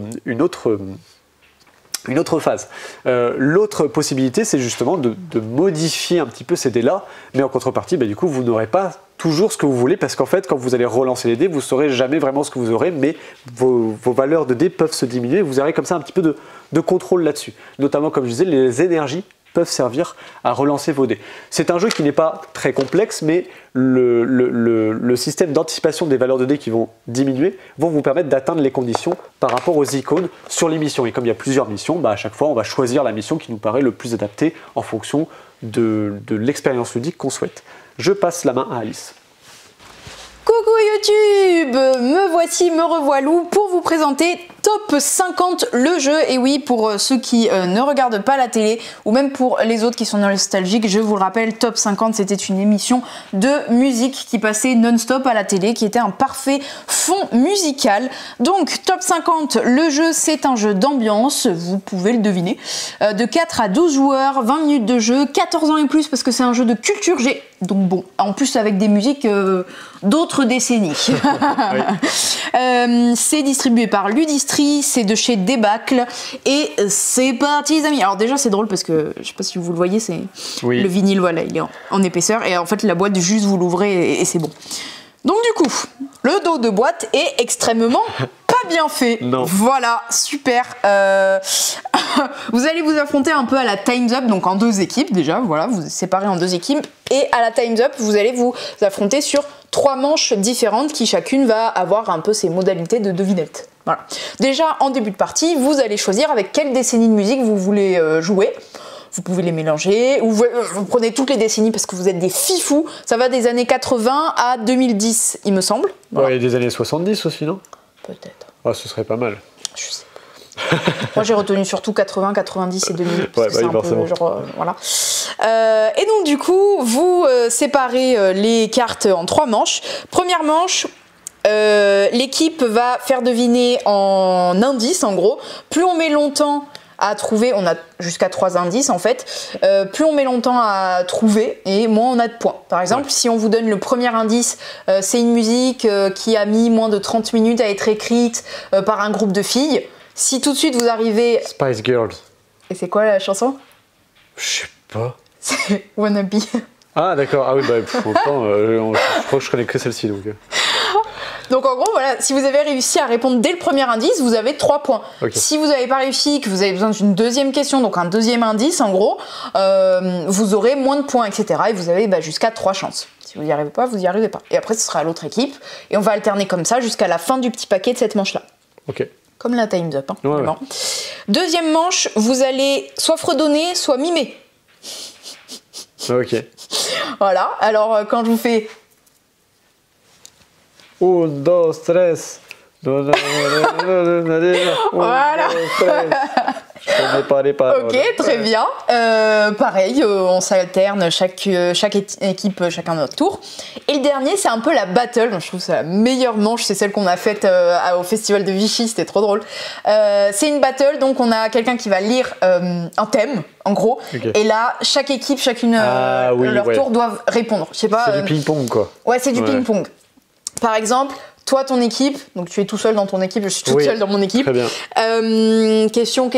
phase. L'autre possibilité, c'est justement de modifier un petit peu ces dés-là, mais en contrepartie, bah, du coup, vous n'aurez pas toujours ce que vous voulez, parce qu'en fait, quand vous allez relancer les dés, vous ne saurez jamais vraiment ce que vous aurez, mais vos valeurs de dés peuvent se diminuer, vous aurez comme ça un petit peu de contrôle là-dessus. Notamment, comme je disais, les énergies peuvent servir à relancer vos dés. C'est un jeu qui n'est pas très complexe, mais le système d'anticipation des valeurs de dés qui vont diminuer vont vous permettre d'atteindre les conditions par rapport aux icônes sur les missions. Et comme il y a plusieurs missions, bah à chaque fois on va choisir la mission qui nous paraît le plus adaptée en fonction de l'expérience ludique qu'on souhaite. Je passe la main à Alice. Coucou YouTube, me voici, me revoilou pour vous présenter Top 50 le jeu. Et oui, pour ceux qui ne regardent pas la télé ou même pour les autres qui sont nostalgiques, je vous le rappelle, Top 50 c'était une émission de musique qui passait non-stop à la télé, qui était un parfait fond musical. Donc Top 50 le jeu, c'est un jeu d'ambiance, vous pouvez le deviner, de 4 à 12 joueurs, 20 minutes de jeu, 14 ans et plus parce que c'est un jeu de culture G. Donc bon, en plus avec des musiques d'autres décennies. C'est distribué par Ludistri, c'est de chez Débâcle et c'est parti les amis. Alors déjà c'est drôle parce que je sais pas si vous le voyez, c'est le vinyle, voilà, il est en épaisseur et en fait la boîte juste vous l'ouvrez et c'est bon. Donc du coup, le dos de boîte est extrêmement pas bien fait. Non. Voilà, super. Vous allez vous affronter un peu à la Time's Up, donc en 2 équipes déjà, voilà, vous séparez en 2 équipes. Et à la Time's Up, vous allez vous affronter sur 3 manches différentes qui chacune va avoir un peu ses modalités de devinette. Voilà. Déjà, en début de partie, vous allez choisir avec quelle décennie de musique vous voulez jouer. Vous pouvez les mélanger, ou vous prenez toutes les décennies parce que vous êtes des fifous. Ça va des années 80 à 2010, il me semble. Voilà. Ouais, et des années 70 aussi, non? Peut-être. Ah, ce serait pas mal. Je sais pas. Moi j'ai retenu surtout 80, 90 et 2000. Parce que c'est un peu genre, voilà. Et donc du coup, vous séparez les cartes en 3 manches. Première manche, l'équipe va faire deviner en indices en gros. Plus on met longtemps à trouver, on a jusqu'à 3 indices en fait, plus on met longtemps à trouver et moins on a de points. Par exemple, si on vous donne le premier indice, c'est une musique qui a mis moins de 30 minutes à être écrite par un groupe de filles, si tout de suite vous arrivez... Spice Girls. Et c'est quoi la chanson? Je sais pas. C'est Wannabe. Ah d'accord, ah oui, bah pourtant, je crois que je connais que celle-ci donc... Donc en gros, voilà, si vous avez réussi à répondre dès le premier indice, vous avez 3 points. Okay. Si vous n'avez pas réussi, que vous avez besoin d'une deuxième question, donc un deuxième indice, en gros, vous aurez moins de points, etc. Et vous avez jusqu'à 3 chances. Si vous n'y arrivez pas, vous n'y arrivez pas. Et après, ce sera à l'autre équipe. Et on va alterner comme ça jusqu'à la fin du petit paquet de cette manche-là. Ok. Comme la Time's Up. Hein, ouais. Deuxième manche, vous allez soit fredonner, soit mimer. Ok. Voilà, alors quand je vous fais... 1, 2, 3. Voilà. Je connais pas les paroles. Ok, très bien. Pareil, on s'alterne chaque équipe, chacun notre tour. Et le dernier, c'est un peu la battle. Je trouve que c'est la meilleure manche, c'est celle qu'on a faite au festival de Vichy, c'était trop drôle. C'est une battle, donc on a quelqu'un qui va lire un thème, en gros. Okay. Et là, chaque équipe, chacune leur tour doivent répondre. Je sais pas. C'est du ping-pong, quoi. Ouais, c'est du ping-pong. Par exemple, toi, ton équipe, donc tu es tout seul dans ton équipe, je suis toute seule dans mon équipe. Très bien. Question,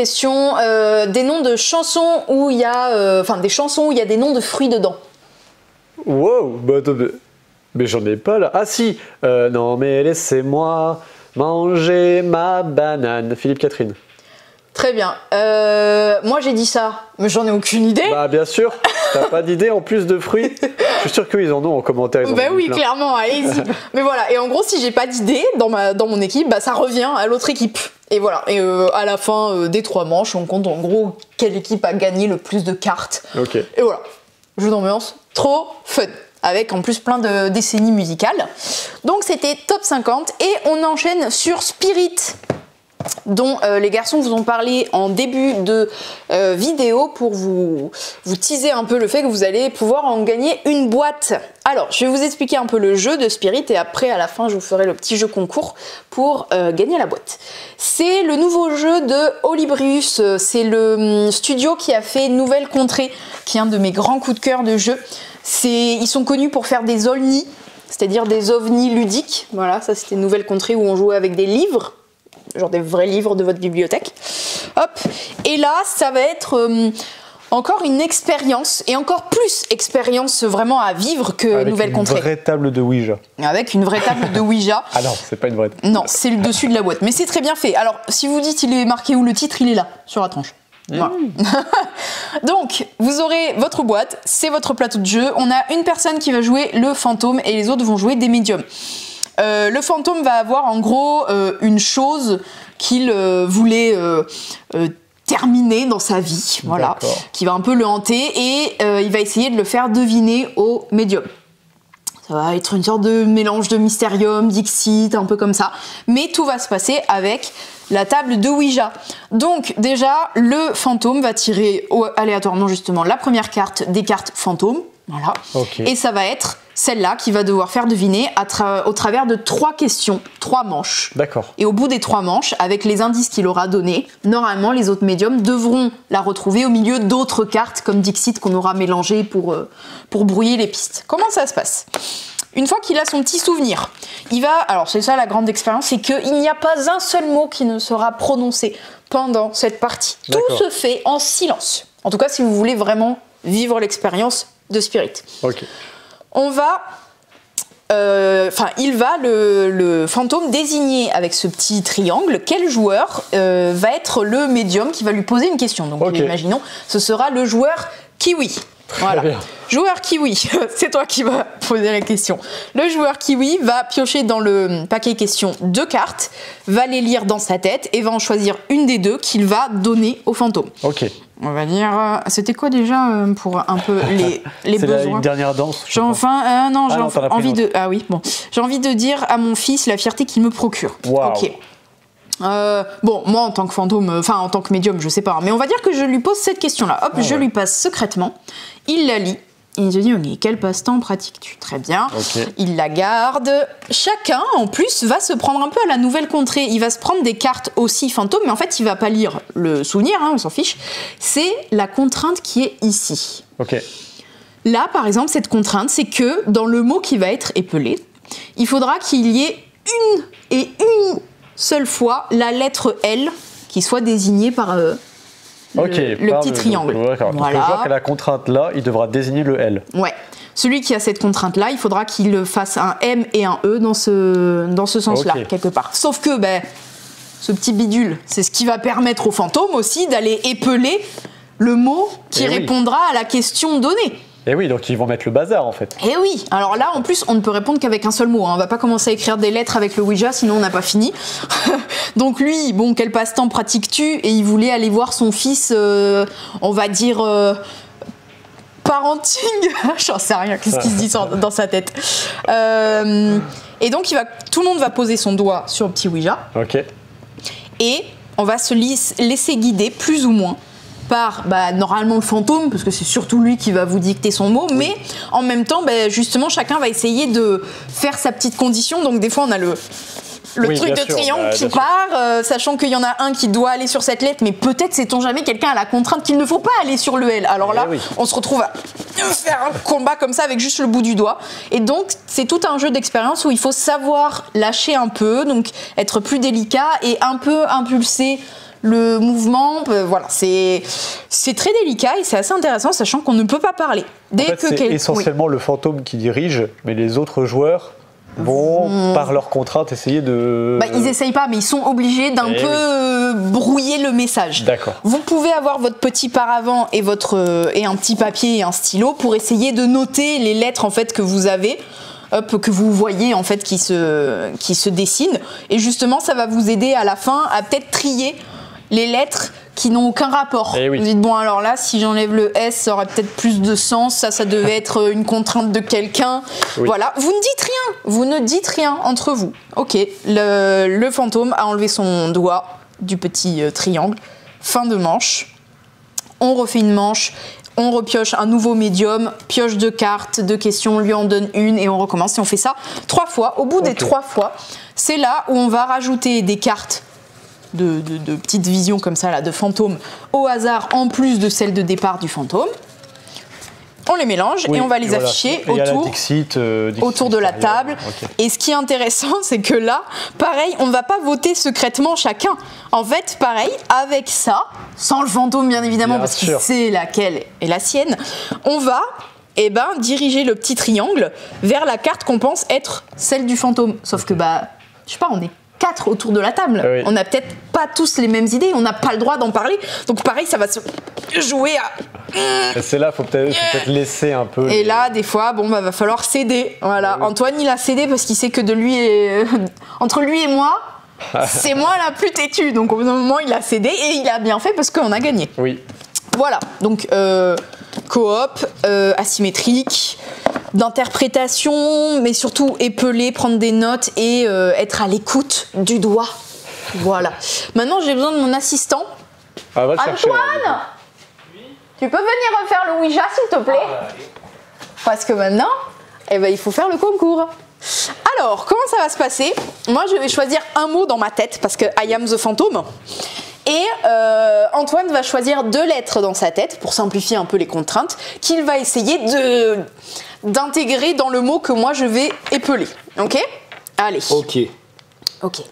des noms de chansons où il y a, des chansons où il y a des noms de fruits dedans. Wow, bah attends, mais j'en ai pas là. Ah si, non mais laissez-moi manger ma banane. Philippe Catherine. Très bien. Moi j'ai dit ça, mais j'en ai aucune idée. Bah bien sûr, t'as pas d'idée en plus de fruits. Je suis sûr qu'ils en ont en commentaire. Bah oui, clairement, allez-y. Mais voilà, et en gros, si j'ai pas d'idée dans mon équipe, bah ça revient à l'autre équipe. Et voilà, et à la fin des 3 manches, on compte en gros quelle équipe a gagné le plus de cartes. Ok. Et voilà, jeu d'ambiance, trop fun. Avec en plus plein de décennies musicales. Donc c'était top 50 et on enchaîne sur Spirit. dont les garçons vous ont parlé en début de vidéo pour vous teaser un peu le fait que vous allez pouvoir en gagner une boîte. Alors, je vais vous expliquer un peu le jeu de Spirit et après, à la fin, je vous ferai le petit jeu concours pour gagner la boîte. C'est le nouveau jeu de Holibrius, c'est le studio qui a fait Nouvelle Contrée, qui est un de mes grands coups de cœur de jeu. Ils sont connus pour faire des olnis, c'est-à-dire des ovnis ludiques. Voilà, ça c'était Nouvelle Contrée où on jouait avec des livres, genre des vrais livres de votre bibliothèque. Hop. Et là, ça va être encore une expérience, et encore plus expérience vraiment à vivre que Nouvelle Contrée. Avec une vraie table de Ouija. Avec une vraie table de Ouija. Ah non, c'est pas une vraie table. Non, c'est le dessus de la boîte. Mais c'est très bien fait. Alors, si vous dites il est marqué où le titre, il est là, sur la tranche. Voilà. Donc, vous aurez votre boîte, c'est votre plateau de jeu. On a une personne qui va jouer le fantôme et les autres vont jouer des médiums. Le fantôme va avoir en gros une chose qu'il voulait terminer dans sa vie, voilà, qui va un peu le hanter et il va essayer de le faire deviner au médium. Ça va être une sorte de mélange de Mysterium, Dixit, un peu comme ça. Mais tout va se passer avec la table de Ouija. Donc déjà, le fantôme va tirer aléatoirement justement la première carte des cartes fantômes. Voilà. Okay. Et ça va être celle-là qui va devoir faire deviner au travers de 3 questions, 3 manches. D'accord. Et au bout des 3 manches, avec les indices qu'il aura donnés, normalement les autres médiums devront la retrouver au milieu d'autres cartes comme Dixit qu'on aura mélangées pour brouiller les pistes. Comment ça se passe ? Une fois qu'il a son petit souvenir, il va... Alors c'est ça la grande expérience, c'est qu'il n'y a pas un seul mot qui ne sera prononcé pendant cette partie. Tout se fait en silence. En tout cas, si vous voulez vraiment vivre l'expérience de Spirit. Ok. On va... il va, le fantôme, désigner avec ce petit triangle quel joueur va être le médium qui va lui poser une question. Donc imaginons, ce sera le joueur Kiwi. Voilà. Bien. Joueur Kiwi, c'est toi qui vas poser la question. Le joueur Kiwi va piocher dans le paquet question 2 cartes, va les lire dans sa tête et va en choisir une des 2 qu'il va donner au fantôme. Ok. On va dire, c'était quoi déjà pour un peu les besoins. C'est une dernière danse. J'ai envie de dire à mon fils la fierté qu'il me procure. Wow. Ok. Bon, moi en tant que fantôme, en tant que médium, je sais pas, mais on va dire que je lui pose cette question-là. Hop, je lui passe secrètement. Il la lit. Il se dit, ok, quel passe-temps pratiques-tu ? Très bien. Okay. Il la garde. Chacun, en plus, va se prendre un peu à la Nouvelle Contrée. Il va se prendre des cartes aussi fantômes, mais en fait, il va pas lire le souvenir, on s'en fiche. C'est la contrainte qui est ici. Ok. Là, par exemple, cette contrainte, c'est que dans le mot qui va être épelé, il faudra qu'il y ait une seule fois la lettre L qui soit désignée par le petit triangle. D'accord. Voilà. Donc le joueur qui a la contrainte là, il devra désigner le L. Ouais. Celui qui a cette contrainte là, il faudra qu'il fasse un M et un E dans ce sens-là, quelque part. Sauf que ce petit bidule, c'est ce qui va permettre au fantôme aussi d'aller épeler le mot qui répondra à la question donnée. Et oui, donc ils vont mettre le bazar en fait. Et oui, alors là en plus on ne peut répondre qu'avec un seul mot, On va pas commencer à écrire des lettres avec le Ouija, sinon on n'a pas fini. Donc lui, bon, quel passe-temps pratiques-tu ? Et il voulait aller voir son fils, on va dire... parenting. J'en sais rien, qu'est-ce qui se dit dans sa tête. Et donc tout le monde va poser son doigt sur le petit Ouija. Ok. Et on va se laisser guider plus ou moins par normalement le fantôme, parce que c'est surtout lui qui va vous dicter son mot, mais en même temps, justement, chacun va essayer de faire sa petite condition. Donc des fois, on a le truc de triangle qui part, sachant qu'il y en a un qui doit aller sur cette lettre, mais peut-être, sait-on jamais, quelqu'un a la contrainte qu'il ne faut pas aller sur le L. Alors là, on se retrouve à faire un combat comme ça avec juste le bout du doigt. Et donc, c'est tout un jeu d'expérience où il faut savoir lâcher un peu, donc être plus délicat et un peu impulser le mouvement. Voilà, c'est très délicat et c'est assez intéressant, sachant qu'on ne peut pas parler. C'est essentiellement le fantôme qui dirige, mais les autres joueurs vont, par leurs contraintes, essayer de... ils essayent pas, mais ils sont obligés d'un peu brouiller le message. D'accord. Vous pouvez avoir votre petit paravent et un petit papier et un stylo pour essayer de noter les lettres en fait que vous avez, que vous voyez en fait qui se dessinent. Et justement, ça va vous aider à la fin à peut-être trier les lettres qui n'ont aucun rapport. Vous dites, bon, alors là, si j'enlève le S, ça aurait peut-être plus de sens, ça devait être une contrainte de quelqu'un. Voilà, vous ne dites rien entre vous. Ok, le fantôme a enlevé son doigt, du petit triangle. Fin de manche. On refait une manche. On repioche un nouveau médium, pioche 2 cartes, 2 questions, lui en donne une et on recommence. Et on fait ça 3 fois. Au bout des 3 fois, c'est là où on va rajouter des cartes de petites visions comme ça, là, de fantômes au hasard, en plus de celles de départ du fantôme. On les mélange et on va les afficher autour de la table. Et ce qui est intéressant, c'est que là, pareil, on ne va pas voter secrètement chacun. En fait, pareil, avec ça, sans le fantôme bien évidemment, parce qu'il sait laquelle est la sienne, on va diriger le petit triangle vers la carte qu'on pense être celle du fantôme. Sauf que, je sais pas, on est 4 autour de la table. Oui. On n'a peut-être pas tous les mêmes idées, on n'a pas le droit d'en parler. Donc pareil, ça va se jouer à... Et c'est là, faut peut-être laisser un peu... Et là, des fois, va falloir céder. Voilà. Oui. Antoine, il a cédé parce qu'il sait que de lui entre lui et moi, c'est moi la plus têtue. Donc au bout d'un moment, il a cédé et il a bien fait parce qu'on a gagné. Oui. Voilà. Donc coop, asymétrique, d'interprétation, mais surtout épeler, prendre des notes et être à l'écoute du doigt. Voilà. Maintenant, j'ai besoin de mon assistant. Va chercher, Antoine, tu peux venir refaire le Ouija, s'il te plaît? Parce que maintenant, il faut faire le concours. Alors, comment ça va se passer? Moi, je vais choisir un mot dans ma tête, parce que I am the fantôme. Et Antoine va choisir 2 lettres dans sa tête, pour simplifier un peu les contraintes, qu'il va essayer d'intégrer dans le mot que moi je vais épeler. Ok? Allez. Ok. Ok.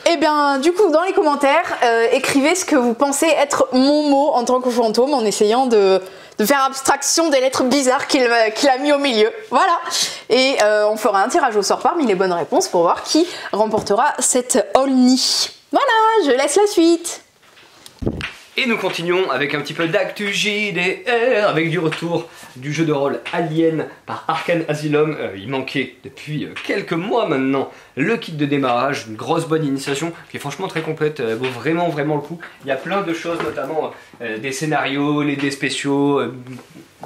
Eh bien, du coup, dans les commentaires, écrivez ce que vous pensez être mon mot en tant que fantôme, en essayant de faire abstraction des lettres bizarres qu'il a mis au milieu. Voilà. Et on fera un tirage au sort parmi les bonnes réponses pour voir qui remportera cette Olni. Voilà, je laisse la suite. Et nous continuons avec un petit peu d'actu JDR, avec du retour du jeu de rôle Alien par Arkane Asylum. Il manquait depuis quelques mois maintenant le kit de démarrage, une grosse bonne initiation qui est franchement très complète, vaut vraiment le coup. Il y a plein de choses, notamment des scénarios, les dés spéciaux,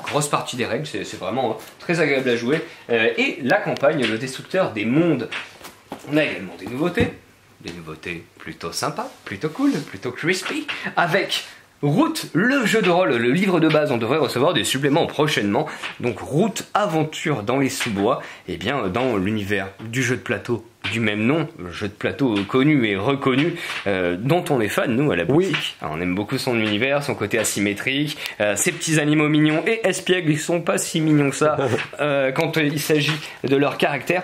grosse partie des règles, c'est vraiment très agréable à jouer. Et la campagne, le destructeur des mondes. On a également des nouveautés plutôt sympas, plutôt cool, plutôt crispy, avec Route, le jeu de rôle, le livre de base. On devrait recevoir des suppléments prochainement. Donc Route, aventure dans les sous-bois, et bien dans l'univers du jeu de plateau du même nom, jeu de plateau connu et reconnu, dont on est fan nous à la boutique. Oui. Alors, on aime beaucoup son univers, son côté asymétrique, ses petits animaux mignons et espiègles, ils sont pas si mignons que ça quand il s'agit de leur caractère.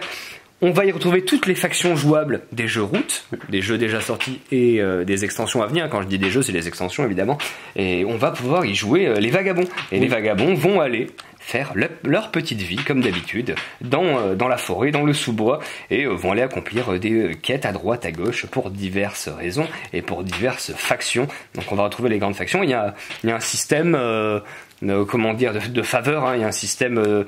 On va y retrouver toutes les factions jouables des jeux Route, des jeux déjà sortis et des extensions à venir. Quand je dis des jeux, c'est les extensions évidemment. Et on va pouvoir y jouer les vagabonds. Et les vagabonds vont aller faire leur petite vie comme d'habitude dans la forêt, dans le sous-bois, et vont aller accomplir des quêtes à droite, à gauche pour diverses raisons et pour diverses factions. Donc on va retrouver les grandes factions. Il y a un système de faveur, hein. Il y a un système,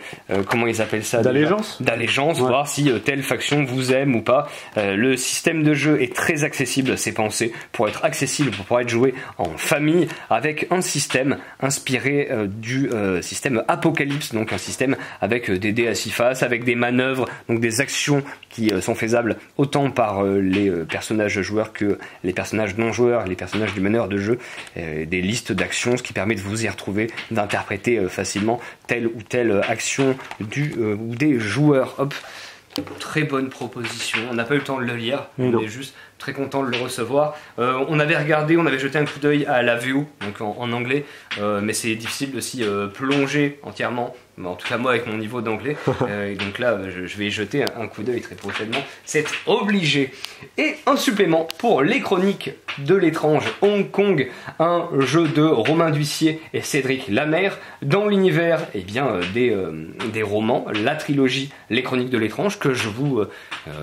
comment ils appellent ça, d'allégeance, ouais. Voir si telle faction vous aime ou pas. Le système de jeu est très accessible, c'est pensé pour être accessible, pour pouvoir être joué en famille, avec un système inspiré du système Apocalypse, donc un système avec des dés à 6 faces, avec des manœuvres, donc des actions qui sont faisables autant par les personnages joueurs que les personnages non joueurs, les personnages du meneur de jeu, des listes d'actions, ce qui permet de vous y retrouver, d'interpréter facilement telle ou telle action ou des joueurs. Hop, très bonne proposition. On n'a pas eu le temps de le lire, on est juste très content de le recevoir. On avait jeté un coup d'œil à la VO, donc en anglais, mais c'est difficile de s'y plonger entièrement. En tout cas moi avec mon niveau d'anglais, et donc là je vais y jeter un coup d'œil très prochainement, c'est obligé. Et un supplément pour les chroniques de l'étrange Hong Kong, un jeu de Romain D'Huissier et Cédric Lamère dans l'univers des romans, la trilogie Les Chroniques de l'étrange, que je vous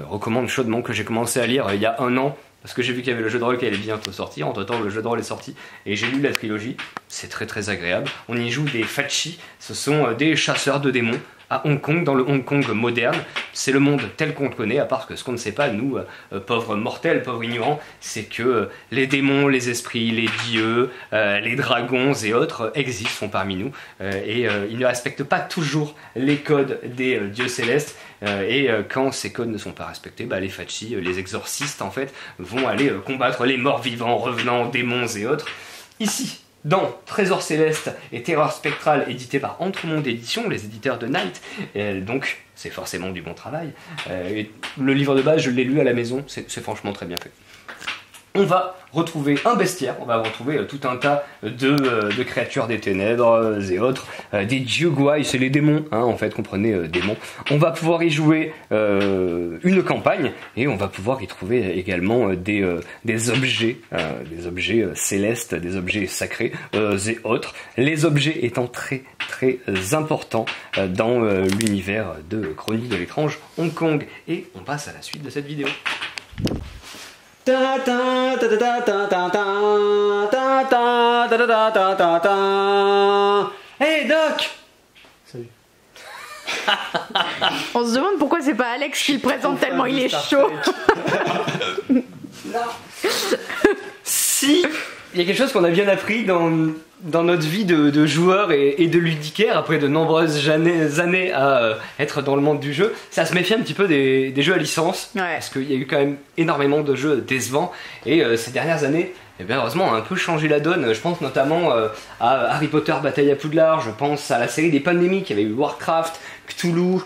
recommande chaudement, que j'ai commencé à lire il y a un an. parce que j'ai vu qu'il y avait le jeu de rôle qui allait bientôt sortir. Entre temps, le jeu de rôle est sorti et j'ai lu la trilogie. C'est très très agréable. On y joue des Fachi, ce sont des chasseurs de démons à Hong Kong, dans le Hong Kong moderne. C'est le monde tel qu'on le connaît, à part que ce qu'on ne sait pas, nous, pauvres mortels, pauvres ignorants, c'est que les démons, les esprits, les dieux, les dragons et autres existent, sont parmi nous, et ils ne respectent pas toujours les codes des dieux célestes, et quand ces codes ne sont pas respectés, les Fachi, les exorcistes en fait, vont aller combattre les morts vivants, revenants, démons et autres. Ici, dans Trésor Céleste et Terreur Spectrale, édité par Entremonde Éditions, les éditeurs de Night, donc c'est forcément du bon travail. Le livre de base, je l'ai lu à la maison, c'est franchement très bien fait. On va retrouver un bestiaire, on va retrouver tout un tas de créatures des ténèbres et autres, des dieux gouailles, c'est les démons, en fait, comprenez, démons. On va pouvoir y jouer une campagne, et on va pouvoir y trouver également des objets célestes, des objets sacrés et autres. Les objets étant très très importants dans l'univers de Chroniques de l'étrange Hong Kong. Et on passe à la suite de cette vidéo. Hey Doc! Salut. On se demande pourquoi c'est pas Alex qui le présente tellement il est chaud. Si il y a quelque chose qu'on a bien appris dans notre vie de joueur et de ludicaire, après de nombreuses années à être dans le monde du jeu, c'est à se méfier un petit peu des jeux à licence, parce qu'il y a eu quand même énormément de jeux décevants, et ces dernières années, heureusement, on a un peu changé la donne. Je pense notamment à Harry Potter Bataille à Poudlard, je pense à la série des pandémiques, il y avait eu Warcraft, Cthulhu,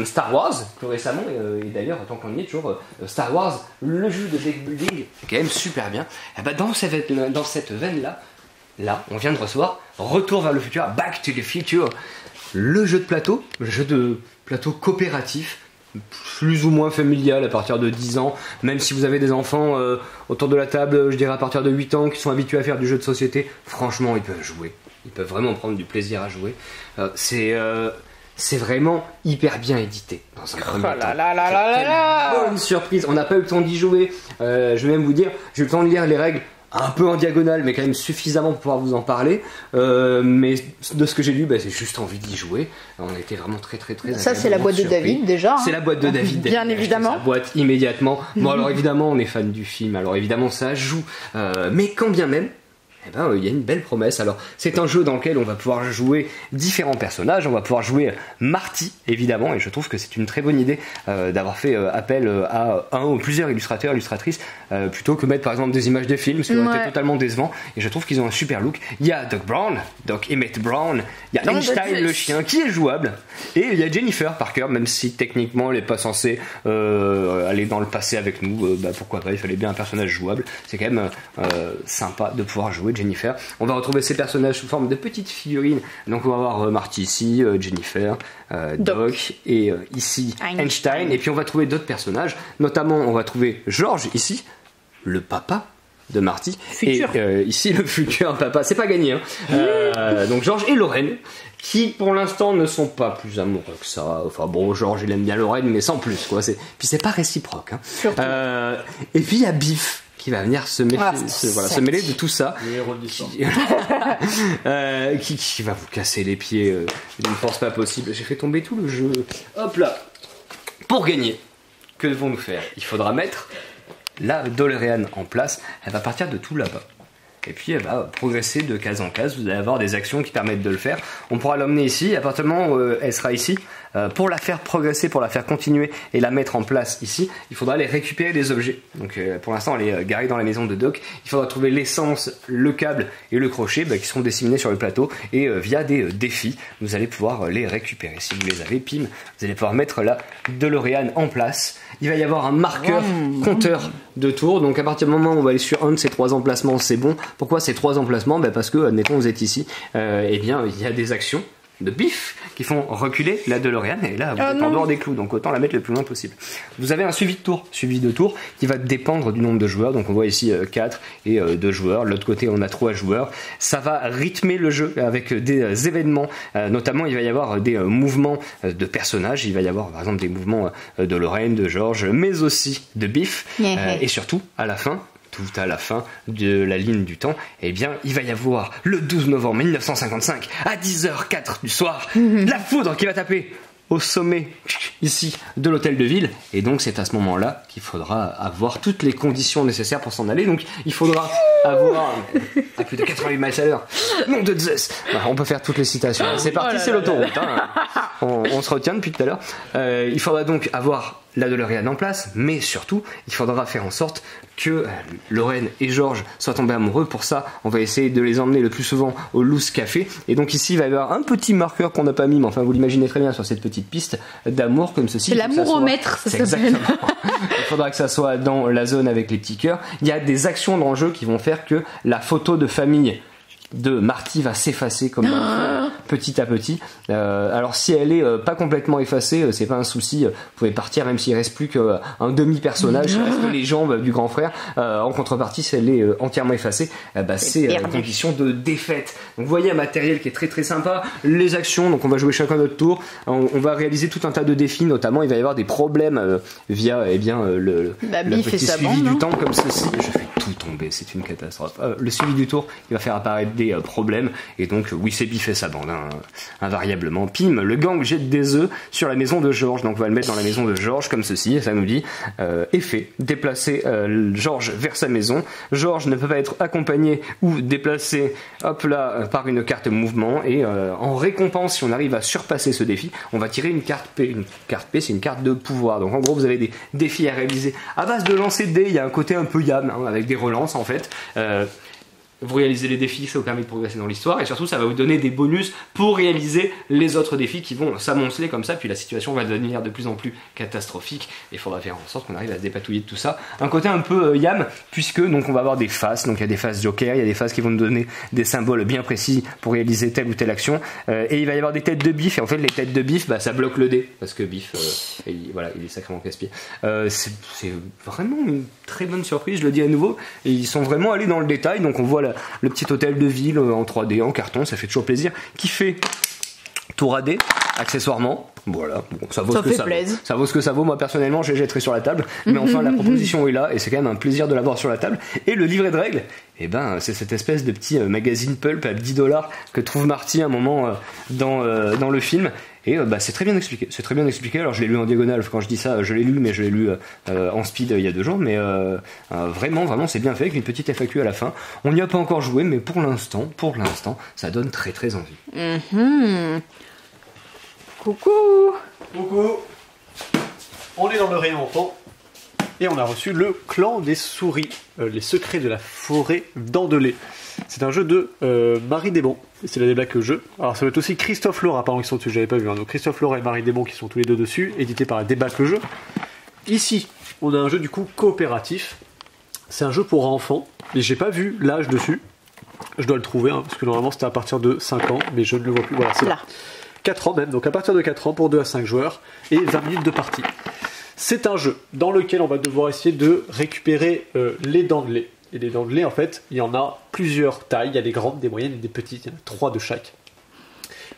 Star Wars, plus récemment, et d'ailleurs, tant qu'on y est, toujours Star Wars, le jeu de deck building, c'est quand même super bien. Et dans cette veine-là, on vient de recevoir Retour vers le futur, Back to the Future, le jeu de plateau coopératif, plus ou moins familial à partir de 10 ans, même si vous avez des enfants autour de la table, je dirais à partir de 8 ans, qui sont habitués à faire du jeu de société, franchement, ils peuvent jouer. Ils peuvent vraiment prendre du plaisir à jouer. C'est vraiment hyper bien édité dans un premier temps. Bonne surprise, on n'a pas eu le temps d'y jouer. Je vais même vous dire, j'ai eu le temps de lire les règles un peu en diagonale, mais quand même suffisamment pour pouvoir vous en parler. Mais de ce que j'ai lu, j'ai juste envie d'y jouer. On a été vraiment très très très. Ça c'est la boîte de David déjà. C'est la boîte de David. Bien évidemment. Sa boîte immédiatement. Bon alors évidemment on est fan du film, alors évidemment ça joue. Mais quand bien même, il y a une belle promesse. Alors, c'est un jeu dans lequel on va pouvoir jouer différents personnages. On va pouvoir jouer Marty, évidemment, et je trouve que c'est une très bonne idée d'avoir fait appel à un ou plusieurs illustrateurs, illustratrices, plutôt que mettre par exemple des images de films, ce qui aurait été totalement décevant. Et je trouve qu'ils ont un super look. Il y a Doc Emmett Brown, il y a Einstein le chien qui est jouable, et il y a Jennifer Parker, même si techniquement elle n'est pas censée aller dans le passé avec nous. Pourquoi pas, il fallait bien un personnage jouable. C'est quand même sympa de pouvoir jouer Jennifer. On va retrouver ces personnages sous forme de petites figurines. Donc on va avoir Marty ici, Jennifer, Doc et ici Einstein. Et puis on va trouver d'autres personnages. Notamment on va trouver George ici, le papa de Marty. Futur. Et ici le futur papa. C'est pas gagné. Donc George et Lorraine, qui pour l'instant ne sont pas plus amoureux que ça. Enfin bon, George il aime bien Lorraine, mais sans plus quoi. Puis c'est pas réciproque. Et puis il y a Biff qui va venir se mêler de tout ça, qui va vous casser les pieds d'une force pas possible. J'ai fait tomber tout le jeu. Hop là. Pour gagner, que devons-nous faire? Il faudra mettre la DeLorean en place. Elle va partir de tout là-bas. Et puis elle va progresser de case en case. Vous allez avoir des actions qui permettent de le faire. On pourra l'emmener ici. À partir du moment où elle sera ici, pour la faire progresser, pour la faire continuer et la mettre en place ici, il faudra aller récupérer des objets. Donc pour l'instant elle est garée dans la maison de Doc. Il faudra trouver l'essence, le câble et le crochet qui seront disséminés sur le plateau, et via des défis vous allez pouvoir les récupérer. Si vous les avez, vous allez pouvoir mettre la DeLorean en place. Il va y avoir un marqueur compteur de tours. Donc à partir du moment où on va aller sur un de ces 3 emplacements, c'est bon. Pourquoi ces 3 emplacements? Parce que, admettons, vous êtes ici, il y a des actions de Biff qui font reculer la DeLorean, et là vous êtes en dehors des clous, donc autant la mettre le plus loin possible. Vous avez un suivi de tour qui va dépendre du nombre de joueurs, donc on voit ici 4 et 2 joueurs, de l'autre côté on a 3 joueurs. Ça va rythmer le jeu avec des événements, notamment il va y avoir des mouvements de personnages, il va y avoir par exemple des mouvements de Lorraine, de George, mais aussi de Biff, et surtout à la fin, tout à la fin de la ligne du temps, eh bien, il va y avoir le 12 novembre 1955 à 10h04 du soir, la foudre qui va taper au sommet ici de l'hôtel de ville, et donc c'est à ce moment-là qu'il faudra avoir toutes les conditions nécessaires pour s'en aller. Donc il faudra avoir à plus de 88 miles à l'heure. Nom de Zeus. On peut faire toutes les citations. C'est parti, c'est l'autoroute. Hein. On se retient depuis tout à l'heure. Il faudra donc avoir la DeLorean en place, mais surtout, il faudra faire en sorte que Lorraine et George soient tombés amoureux. Pour ça, on va essayer de les emmener le plus souvent au Loose Café. Et donc ici, il va y avoir un petit marqueur qu'on n'a pas mis, mais enfin, vous l'imaginez très bien sur cette petite piste d'amour comme ceci. C'est l'amouromètre, ça s'appelle. Il faudra que ça soit dans la zone avec les petits cœurs. Il y a des actions dans le jeu qui vont faire que la photo de famille de Marty va s'effacer comme petit à petit. Alors si elle est pas complètement effacée, c'est pas un souci, vous pouvez partir même s'il reste plus qu'un demi-personnage, reste que les jambes du grand frère. En contrepartie, si elle est entièrement effacée, c'est une condition de défaite. Donc vous voyez un matériel qui est très très sympa, les actions, donc on va jouer chacun notre tour, on va réaliser tout un tas de défis, notamment il va y avoir des problèmes via le petit suivi du temps comme ceci. Je fais tout tomber, c'est une catastrophe. Le suivi du tour, il va faire apparaître des problèmes, et donc oui, c'est Biff et sa bande, hein, invariablement. Pim, le gang jette des œufs sur la maison de George, donc on va le mettre dans la maison de George comme ceci, et ça nous dit effet, déplacer George vers sa maison. George ne peut pas être accompagné ou déplacé, hop là, par une carte mouvement, et en récompense, si on arrive à surpasser ce défi, on va tirer une carte P. Une carte P, c'est une carte de pouvoir, donc en gros vous avez des défis à réaliser à base de lancer de dés. Il y a un côté un peu Yam, hein, avec des relances en fait. Vous réalisez les défis, ça vous permet de progresser dans l'histoire, et surtout ça va vous donner des bonus pour réaliser les autres défis qui vont s'amonceler comme ça, puis la situation va devenir de plus en plus catastrophique, et il faudra faire en sorte qu'on arrive à se dépatouiller de tout ça. Un côté un peu Yam, puisque donc on va avoir des faces, donc il y a des faces Joker, il y a des faces qui vont nous donner des symboles bien précis pour réaliser telle ou telle action, et il va y avoir des têtes de Biff, et en fait les têtes de Biff, ça bloque le dé, parce que Biff, il est sacrément casse-pied. C'est vraiment une très bonne surprise, je le dis à nouveau, et ils sont vraiment allés dans le détail, donc on voit le petit hôtel de ville en 3D, en carton, ça fait toujours plaisir, qui fait tour à dé, accessoirement. Voilà, bon, ça vaut ce que ça vaut. Ça vaut ce que ça vaut. Moi personnellement, je les jetterai sur la table, mais enfin la proposition est là, et c'est quand même un plaisir de l'avoir sur la table. Et le livret de règles, c'est cette espèce de petit magazine pulp à $10 que trouve Marty à un moment dans le film. Et c'est très bien expliqué. C'est très bien expliqué. Alors je l'ai lu en diagonale. Quand je dis ça, je l'ai lu, mais je l'ai lu en speed il y a 2 jours. Mais vraiment, c'est bien fait avec une petite FAQ à la fin. On n'y a pas encore joué, mais pour l'instant, ça donne très très envie. Coucou. On est dans le rayon enfant et on a reçu le clan des souris, les secrets de la forêt d'Andelay. C'est un jeu de Marie Desbons, c'est la Déblaque jeu. Alors ça va être aussi Christophe Laura, pardon, qui sont dessus, j'avais pas vu. Hein. Donc Christophe Laura et Marie Desbons qui sont tous les deux dessus, édité par la Déblaque jeu. Ici, on a un jeu du coup coopératif. C'est un jeu pour enfants, et j'ai pas vu l'âge dessus. Je dois le trouver, hein, parce que normalement c'était à partir de 5 ans, mais je ne le vois plus. Voilà, c'est là. 4 ans même, donc à partir de 4 ans pour 2 à 5 joueurs et 20 minutes de partie. C'est un jeu dans lequel on va devoir essayer de récupérer les dents de lait. Et les dents de lait, en fait, il y en a plusieurs tailles, il y a des grandes, des moyennes et des petites, il y en a 3 de chaque.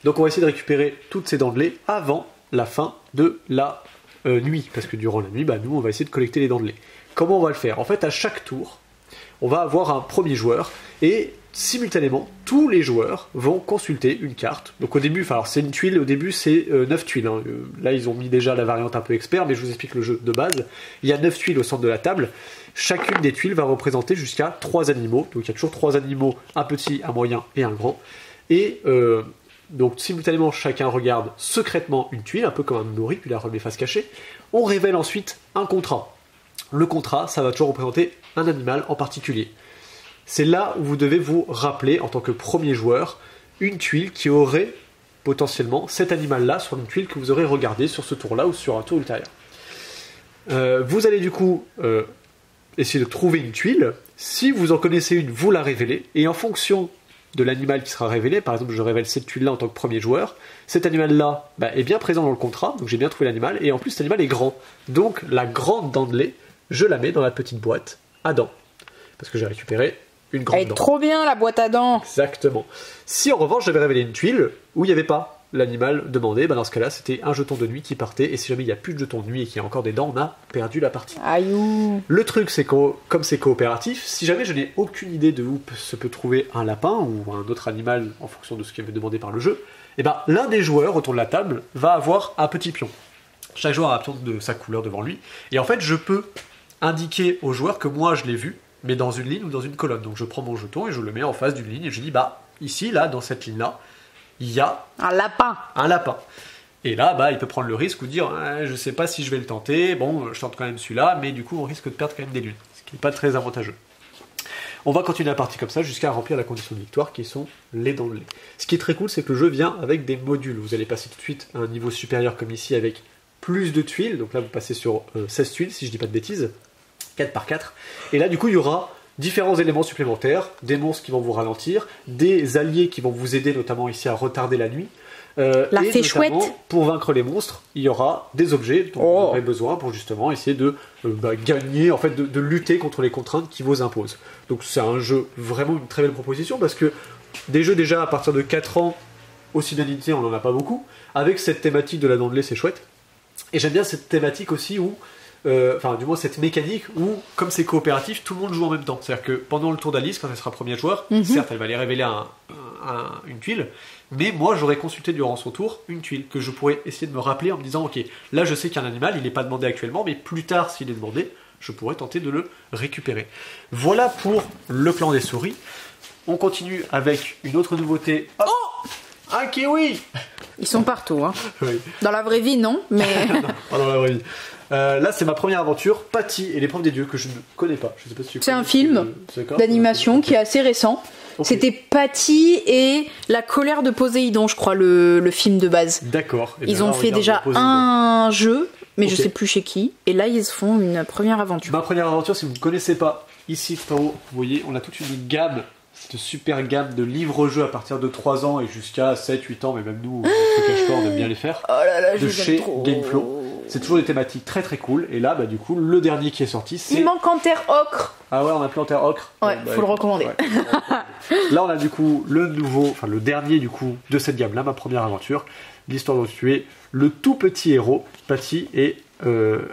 Donc on va essayer de récupérer toutes ces dents de lait avant la fin de la nuit, parce que durant la nuit, nous on va essayer de collecter les dents de lait. Comment on va le faire? En fait, à chaque tour, on va avoir un premier joueur et simultanément, tous les joueurs vont consulter une carte. Donc au début, alors c'est une tuile, au début c'est 9 tuiles. Hein. Là ils ont mis déjà la variante un peu expert, mais je vous explique le jeu de base. Il y a 9 tuiles au centre de la table. Chacune des tuiles va représenter jusqu'à 3 animaux. Donc il y a toujours 3 animaux, un petit, un moyen et un grand. Et donc simultanément, chacun regarde secrètement une tuile, un peu comme un Nori, puis la remet face cachée. On révèle ensuite un contrat. Le contrat, ça va toujours représenter un animal en particulier. C'est là où vous devez vous rappeler, en tant que premier joueur, une tuile qui aurait potentiellement cet animal-là sur une tuile que vous aurez regardée sur ce tour-là ou sur un tour ultérieur. Vous allez du coup essayer de trouver une tuile. Si vous en connaissez une, vous la révélez. Et en fonction de l'animal qui sera révélé. Par exemple, je révèle cette tuile-là en tant que premier joueur. Cet animal-là est bien présent dans le contrat, donc j'ai bien trouvé l'animal, et en plus cet animal est grand. Donc la grande dent de lait, je la mets dans la petite boîte à dents. Parce que j'ai récupéré une grande dent. Elle est trop bien la boîte à dents. Exactement. Si en revanche j'avais révélé une tuile où il n'y avait pas l'animal demandé, dans ce cas-là c'était un jeton de nuit qui partait, et si jamais il n'y a plus de jeton de nuit et qu'il y a encore des dents, on a perdu la partie. Aïe. Le truc c'est que comme c'est coopératif, si jamais je n'ai aucune idée de où se peut trouver un lapin ou un autre animal en fonction de ce qui est demandé par le jeu, l'un des joueurs autour de la table va avoir un petit pion. Chaque joueur a un pion de sa couleur devant lui, et en fait je peux indiquer au joueur que moi je l'ai vu, mais dans une ligne ou dans une colonne. Donc je prends mon jeton et je le mets en face d'une ligne et je dis ici, là, dans cette ligne-là, il y a un lapin. Et là, il peut prendre le risque ou dire je sais pas si je vais le tenter, bon, je tente quand même celui-là, mais du coup on risque de perdre quand même des lunes, ce qui n'est pas très avantageux. On va continuer la partie comme ça jusqu'à remplir la condition de victoire qui sont les dents de lait. Ce qui est très cool, c'est que le jeu vient avec des modules. Vous allez passer tout de suite à un niveau supérieur comme ici avec plus de tuiles, donc là vous passez sur 16 tuiles si je dis pas de bêtises, 4 par 4, et là du coup il y aura différents éléments supplémentaires, des monstres qui vont vous ralentir, des alliés qui vont vous aider notamment ici à retarder la nuit, la fée chouette. Pour vaincre les monstres, il y aura des objets dont vous aurez besoin pour justement essayer de gagner, en fait de lutter contre les contraintes qui vous imposent. Donc c'est un jeu vraiment une très belle proposition, parce que des jeux déjà à partir de 4 ans, aussi bien édités, on n'en a pas beaucoup, avec cette thématique de la dent de lait, c'est chouette. Et j'aime bien cette thématique aussi où du moins cette mécanique où, comme c'est coopératif, tout le monde joue en même temps. C'est-à-dire que pendant le tour d'Alice, quand elle sera premier joueur, certes, elle va aller révéler une tuile, mais moi, j'aurais consulté durant son tour une tuile que je pourrais essayer de me rappeler en me disant, ok, là, je sais qu'un animal, il n'est pas demandé actuellement, mais plus tard, s'il est demandé, je pourrais tenter de le récupérer. Voilà pour le clan des souris. On continue avec une autre nouveauté. Hop, un kiwi. Ils sont partout, hein. Oui. Dans la vraie vie, non, mais... Non, pas dans la vraie vie. Là, c'est ma première aventure, Patty et l'épreuve des dieux, que je ne connais pas. Je sais pas si c'est un film d'animation qui est assez récent. Okay. C'était Patty et la colère de Poséidon, je crois, le film de base. D'accord. Ils ont fait déjà un jeu, mais je sais plus chez qui. Et là, ils font une première aventure. Ma première aventure, si vous ne connaissez pas, ici, tout en haut, vous voyez, on a toute une gamme, cette super gamme de livres-jeux à partir de 3 ans et jusqu'à 7-8 ans, mais même nous, on se cache pas, on aime bien les faire. Oh là là, de chez Gameflow. C'est toujours des thématiques très très cool. Et là, du coup, le dernier qui est sorti, c'est... Il manque en terre ocre. Ah ouais, on a plus en terre ocre. Ouais, faut le recommander. Ouais. Là, on a du coup le dernier du coup de cette gamme-là, ma première aventure. L'histoire dont tu es le tout petit héros, Patty, et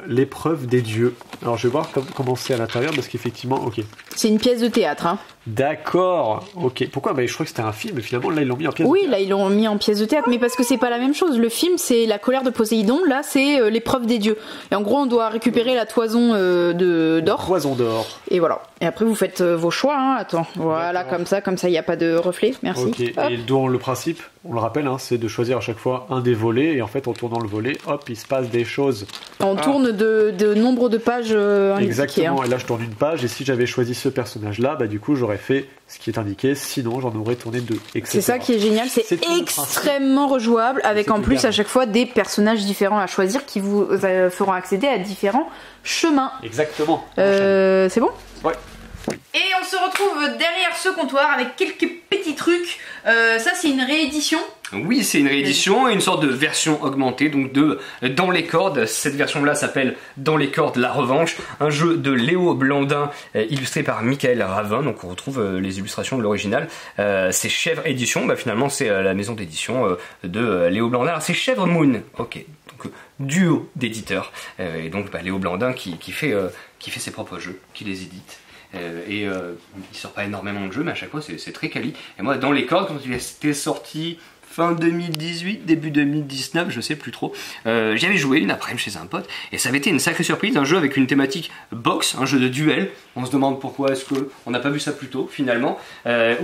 l'épreuve des dieux. Alors, je vais voir comment c'est à l'intérieur, parce qu'effectivement, ok. C'est une pièce de théâtre, hein. D'accord, ok. Pourquoi ? Je crois que c'était un film, mais finalement, là, ils l'ont mis en pièce de théâtre. Oui, là, ils l'ont mis en pièce de théâtre, mais parce que c'est pas la même chose. Le film, c'est la colère de Poséidon, là, c'est l'épreuve des dieux. Et en gros, on doit récupérer la toison d'or. Toison d'or. Et voilà. Et après, vous faites vos choix, hein. Attends, voilà, comme ça, il n'y a pas de reflet. Merci. Ok, et dont le principe, on le rappelle, hein, c'est de choisir à chaque fois un des volets, et en fait, en tournant le volet, hop, il se passe des choses. On tourne de nombre de pages indiquées. Exactement, hein. Et là, je tourne une page, et si j'avais choisi ce personnage-là, du coup, j'aurais fait ce qui est indiqué, sinon j'en aurais tourné 2, etc. C'est ça qui est génial, c'est extrêmement rejouable, avec en plus à chaque fois des personnages différents à choisir qui vous feront accéder à différents chemins. Exactement. C'est bon ? Ouais. Et on se retrouve derrière ce comptoir avec quelques petits trucs. Ça, c'est une réédition. Oui, c'est une réédition et une sorte de version augmentée, donc de Dans les cordes. Cette version-là s'appelle Dans les cordes, la revanche, un jeu de Léo Blandin illustré par Michael Ravin. Donc on retrouve les illustrations de l'original. C'est Chèvre Édition, finalement c'est la maison d'édition de Léo Blandin. Alors c'est Chèvre Moon, ok, donc duo d'éditeurs. Et donc Léo Blandin qui fait ses propres jeux, qui les édite. Il sort pas énormément de jeux, mais à chaque fois c'est très quali. Et moi, Dans les cordes, quand il était sorti fin 2018, début 2019, je sais plus trop, j'y avais joué une après-midi chez un pote, et ça avait été une sacrée surprise, un jeu avec une thématique boxe, un jeu de duel. On se demande pourquoi est-ce qu'on n'a pas vu ça plus tôt finalement,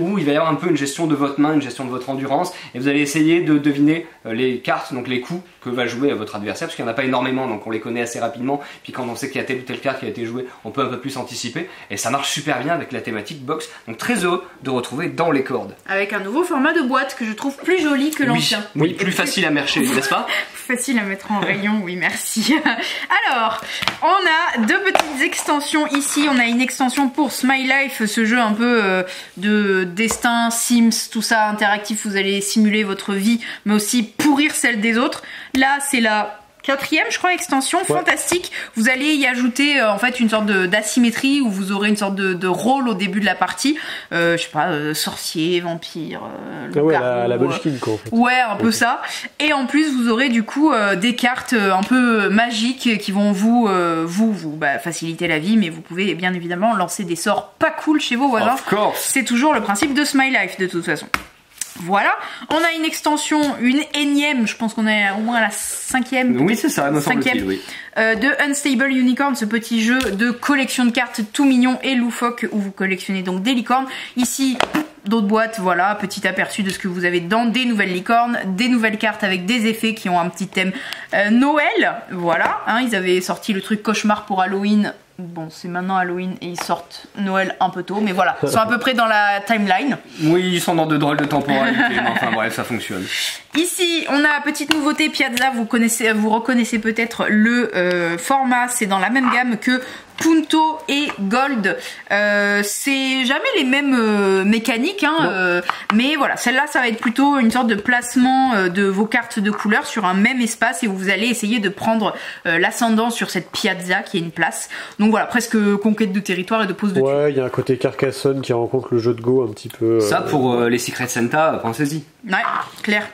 où il va y avoir un peu une gestion de votre main, une gestion de votre endurance, et vous allez essayer de deviner les cartes, donc les coups que va jouer votre adversaire, parce qu'il n'y en a pas énormément, donc on les connaît assez rapidement, puis quand on sait qu'il y a telle ou telle carte qui a été jouée, on peut un peu plus anticiper, et ça marche super bien avec la thématique boxe, donc très heureux de retrouver Dans les cordes. Avec un nouveau format de boîte que je trouve plus joli. joli que l'ancien. Oui, plus facile à mercher, n'est-ce pas? Plus facile à mettre en rayon, oui, merci. Alors, on a deux petites extensions ici. On a une extension pour Smile Life, ce jeu un peu de destin, Sims, tout ça interactif. Vous allez simuler votre vie, mais aussi pourrir celle des autres. Là, c'est la 4e, je crois, extension, fantastique. Vous allez y ajouter en fait une sorte d'asymétrie où vous aurez une sorte de rôle au début de la partie. Je sais pas, sorcier, vampire, la Munchkin quoi en fait. Ouais, un peu ça. Et en plus, vous aurez du coup des cartes un peu magiques qui vont vous faciliter la vie, mais vous pouvez bien évidemment lancer des sorts pas cool chez vos voisins. C'est toujours le principe de Smile Life de toute façon. Voilà, on a une extension, une énième, je pense qu'on est au moins à la 5e. Oui, c'est ça, me semble-t-il, oui. De Unstable Unicorn, ce petit jeu de collection de cartes tout mignon et loufoque où vous collectionnez donc des licornes. Ici, d'autres boîtes, voilà, petit aperçu de ce que vous avez dedans, des nouvelles licornes, des nouvelles cartes avec des effets qui ont un petit thème Noël, voilà, hein, ils avaient sorti le truc cauchemar pour Halloween. Bon, c'est maintenant Halloween et ils sortent Noël un peu tôt, mais voilà, ils sont à peu près dans la timeline. Oui, ils sont dans de drôles de temporalités, mais enfin bref, ça fonctionne. Ici, on a petite nouveauté Piazza, vous reconnaissez peut-être le format, c'est dans la même gamme que Punto et Gold. C'est jamais les mêmes mécaniques, hein, mais voilà, celle-là, ça va être plutôt une sorte de placement de vos cartes de couleur sur un même espace et vous allez essayer de prendre l'ascendant sur cette piazza qui est une place. Donc voilà, presque conquête de territoire et de pose de tuiles. Ouais, il y a un côté Carcassonne qui rencontre le jeu de Go un petit peu. Ça, pour les Secret Santa, pensez-y. Ouais, clair.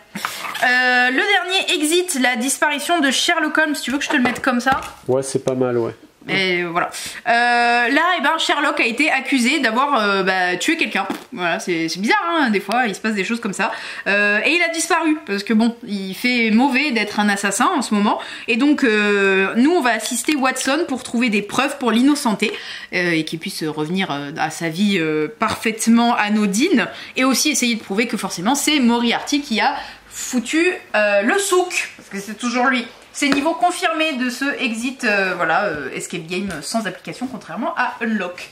Le dernier Exit, la disparition de Sherlock Holmes. Tu veux que je te le mette comme ça? Ouais, c'est pas mal, ouais. Et voilà. Là, Sherlock a été accusé d'avoir tué quelqu'un. Voilà, c'est bizarre, hein, des fois, il se passe des choses comme ça. Et il a disparu, parce que bon, il fait mauvais d'être un assassin en ce moment. Et donc, nous, on va assister Watson pour trouver des preuves pour l'innocenter et qu'il puisse revenir à sa vie parfaitement anodine. Et aussi essayer de prouver que forcément, c'est Moriarty qui a foutu le souk, parce que c'est toujours lui. C'est niveau confirmé de ce Exit, Escape Game sans application, contrairement à Unlock.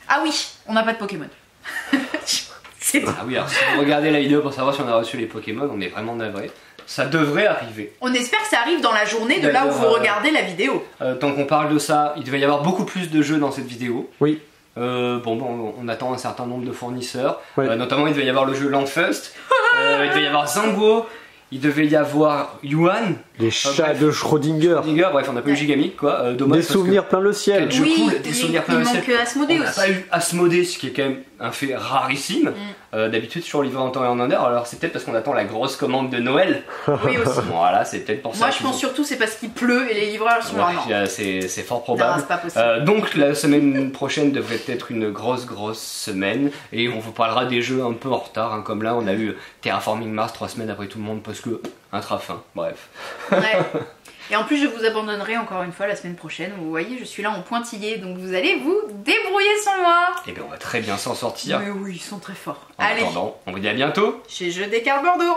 Ah oui, on n'a pas de Pokémon. Ah oui, alors si vous regardez la vidéo pour savoir si on a reçu les Pokémon, on est vraiment navré. Ça devrait arriver. On espère que ça arrive dans la journée de là où vous regardez la vidéo. Tant qu'on parle de ça, il devait y avoir beaucoup plus de jeux dans cette vidéo. Oui. On attend un certain nombre de fournisseurs. Ouais. Notamment, il devait y avoir le jeu Landfust. Il devait y avoir Zango. Il devait y avoir Yuan. Les chats de Schrödinger. Bref, on n'a pas eu Gigamic, quoi. Dommage, des souvenirs plein le ciel. Quel jeu cool, des souvenirs plein le ciel. Il manque Asmodée aussi. On n'a pas eu Asmodée, ce qui est quand même un fait rarissime. D'habitude, sur livré en temps et en heure. Alors, c'est peut-être parce qu'on attend la grosse commande de Noël. Oui, aussi. Voilà, c'est peut-être pour ça. Moi, je pense surtout c'est parce qu'il pleut et les livreurs sont vraiment. C'est fort probable. Non, c'est pas possible. Donc, la semaine prochaine devrait être une grosse semaine. Et on vous parlera des jeux un peu en retard. Hein, comme là, on a eu Terraforming Mars 3 semaines après tout le monde parce que intra-fin. Bref. Ouais. Et en plus, je vous abandonnerai encore une fois la semaine prochaine. Vous voyez, je suis là en pointillé, donc vous allez vous débrouiller sans moi. Et bien, on va très bien s'en sortir. Mais oui, ils sont très forts. En attendant, on vous dit à bientôt chez Jeux des cartes Bordeaux.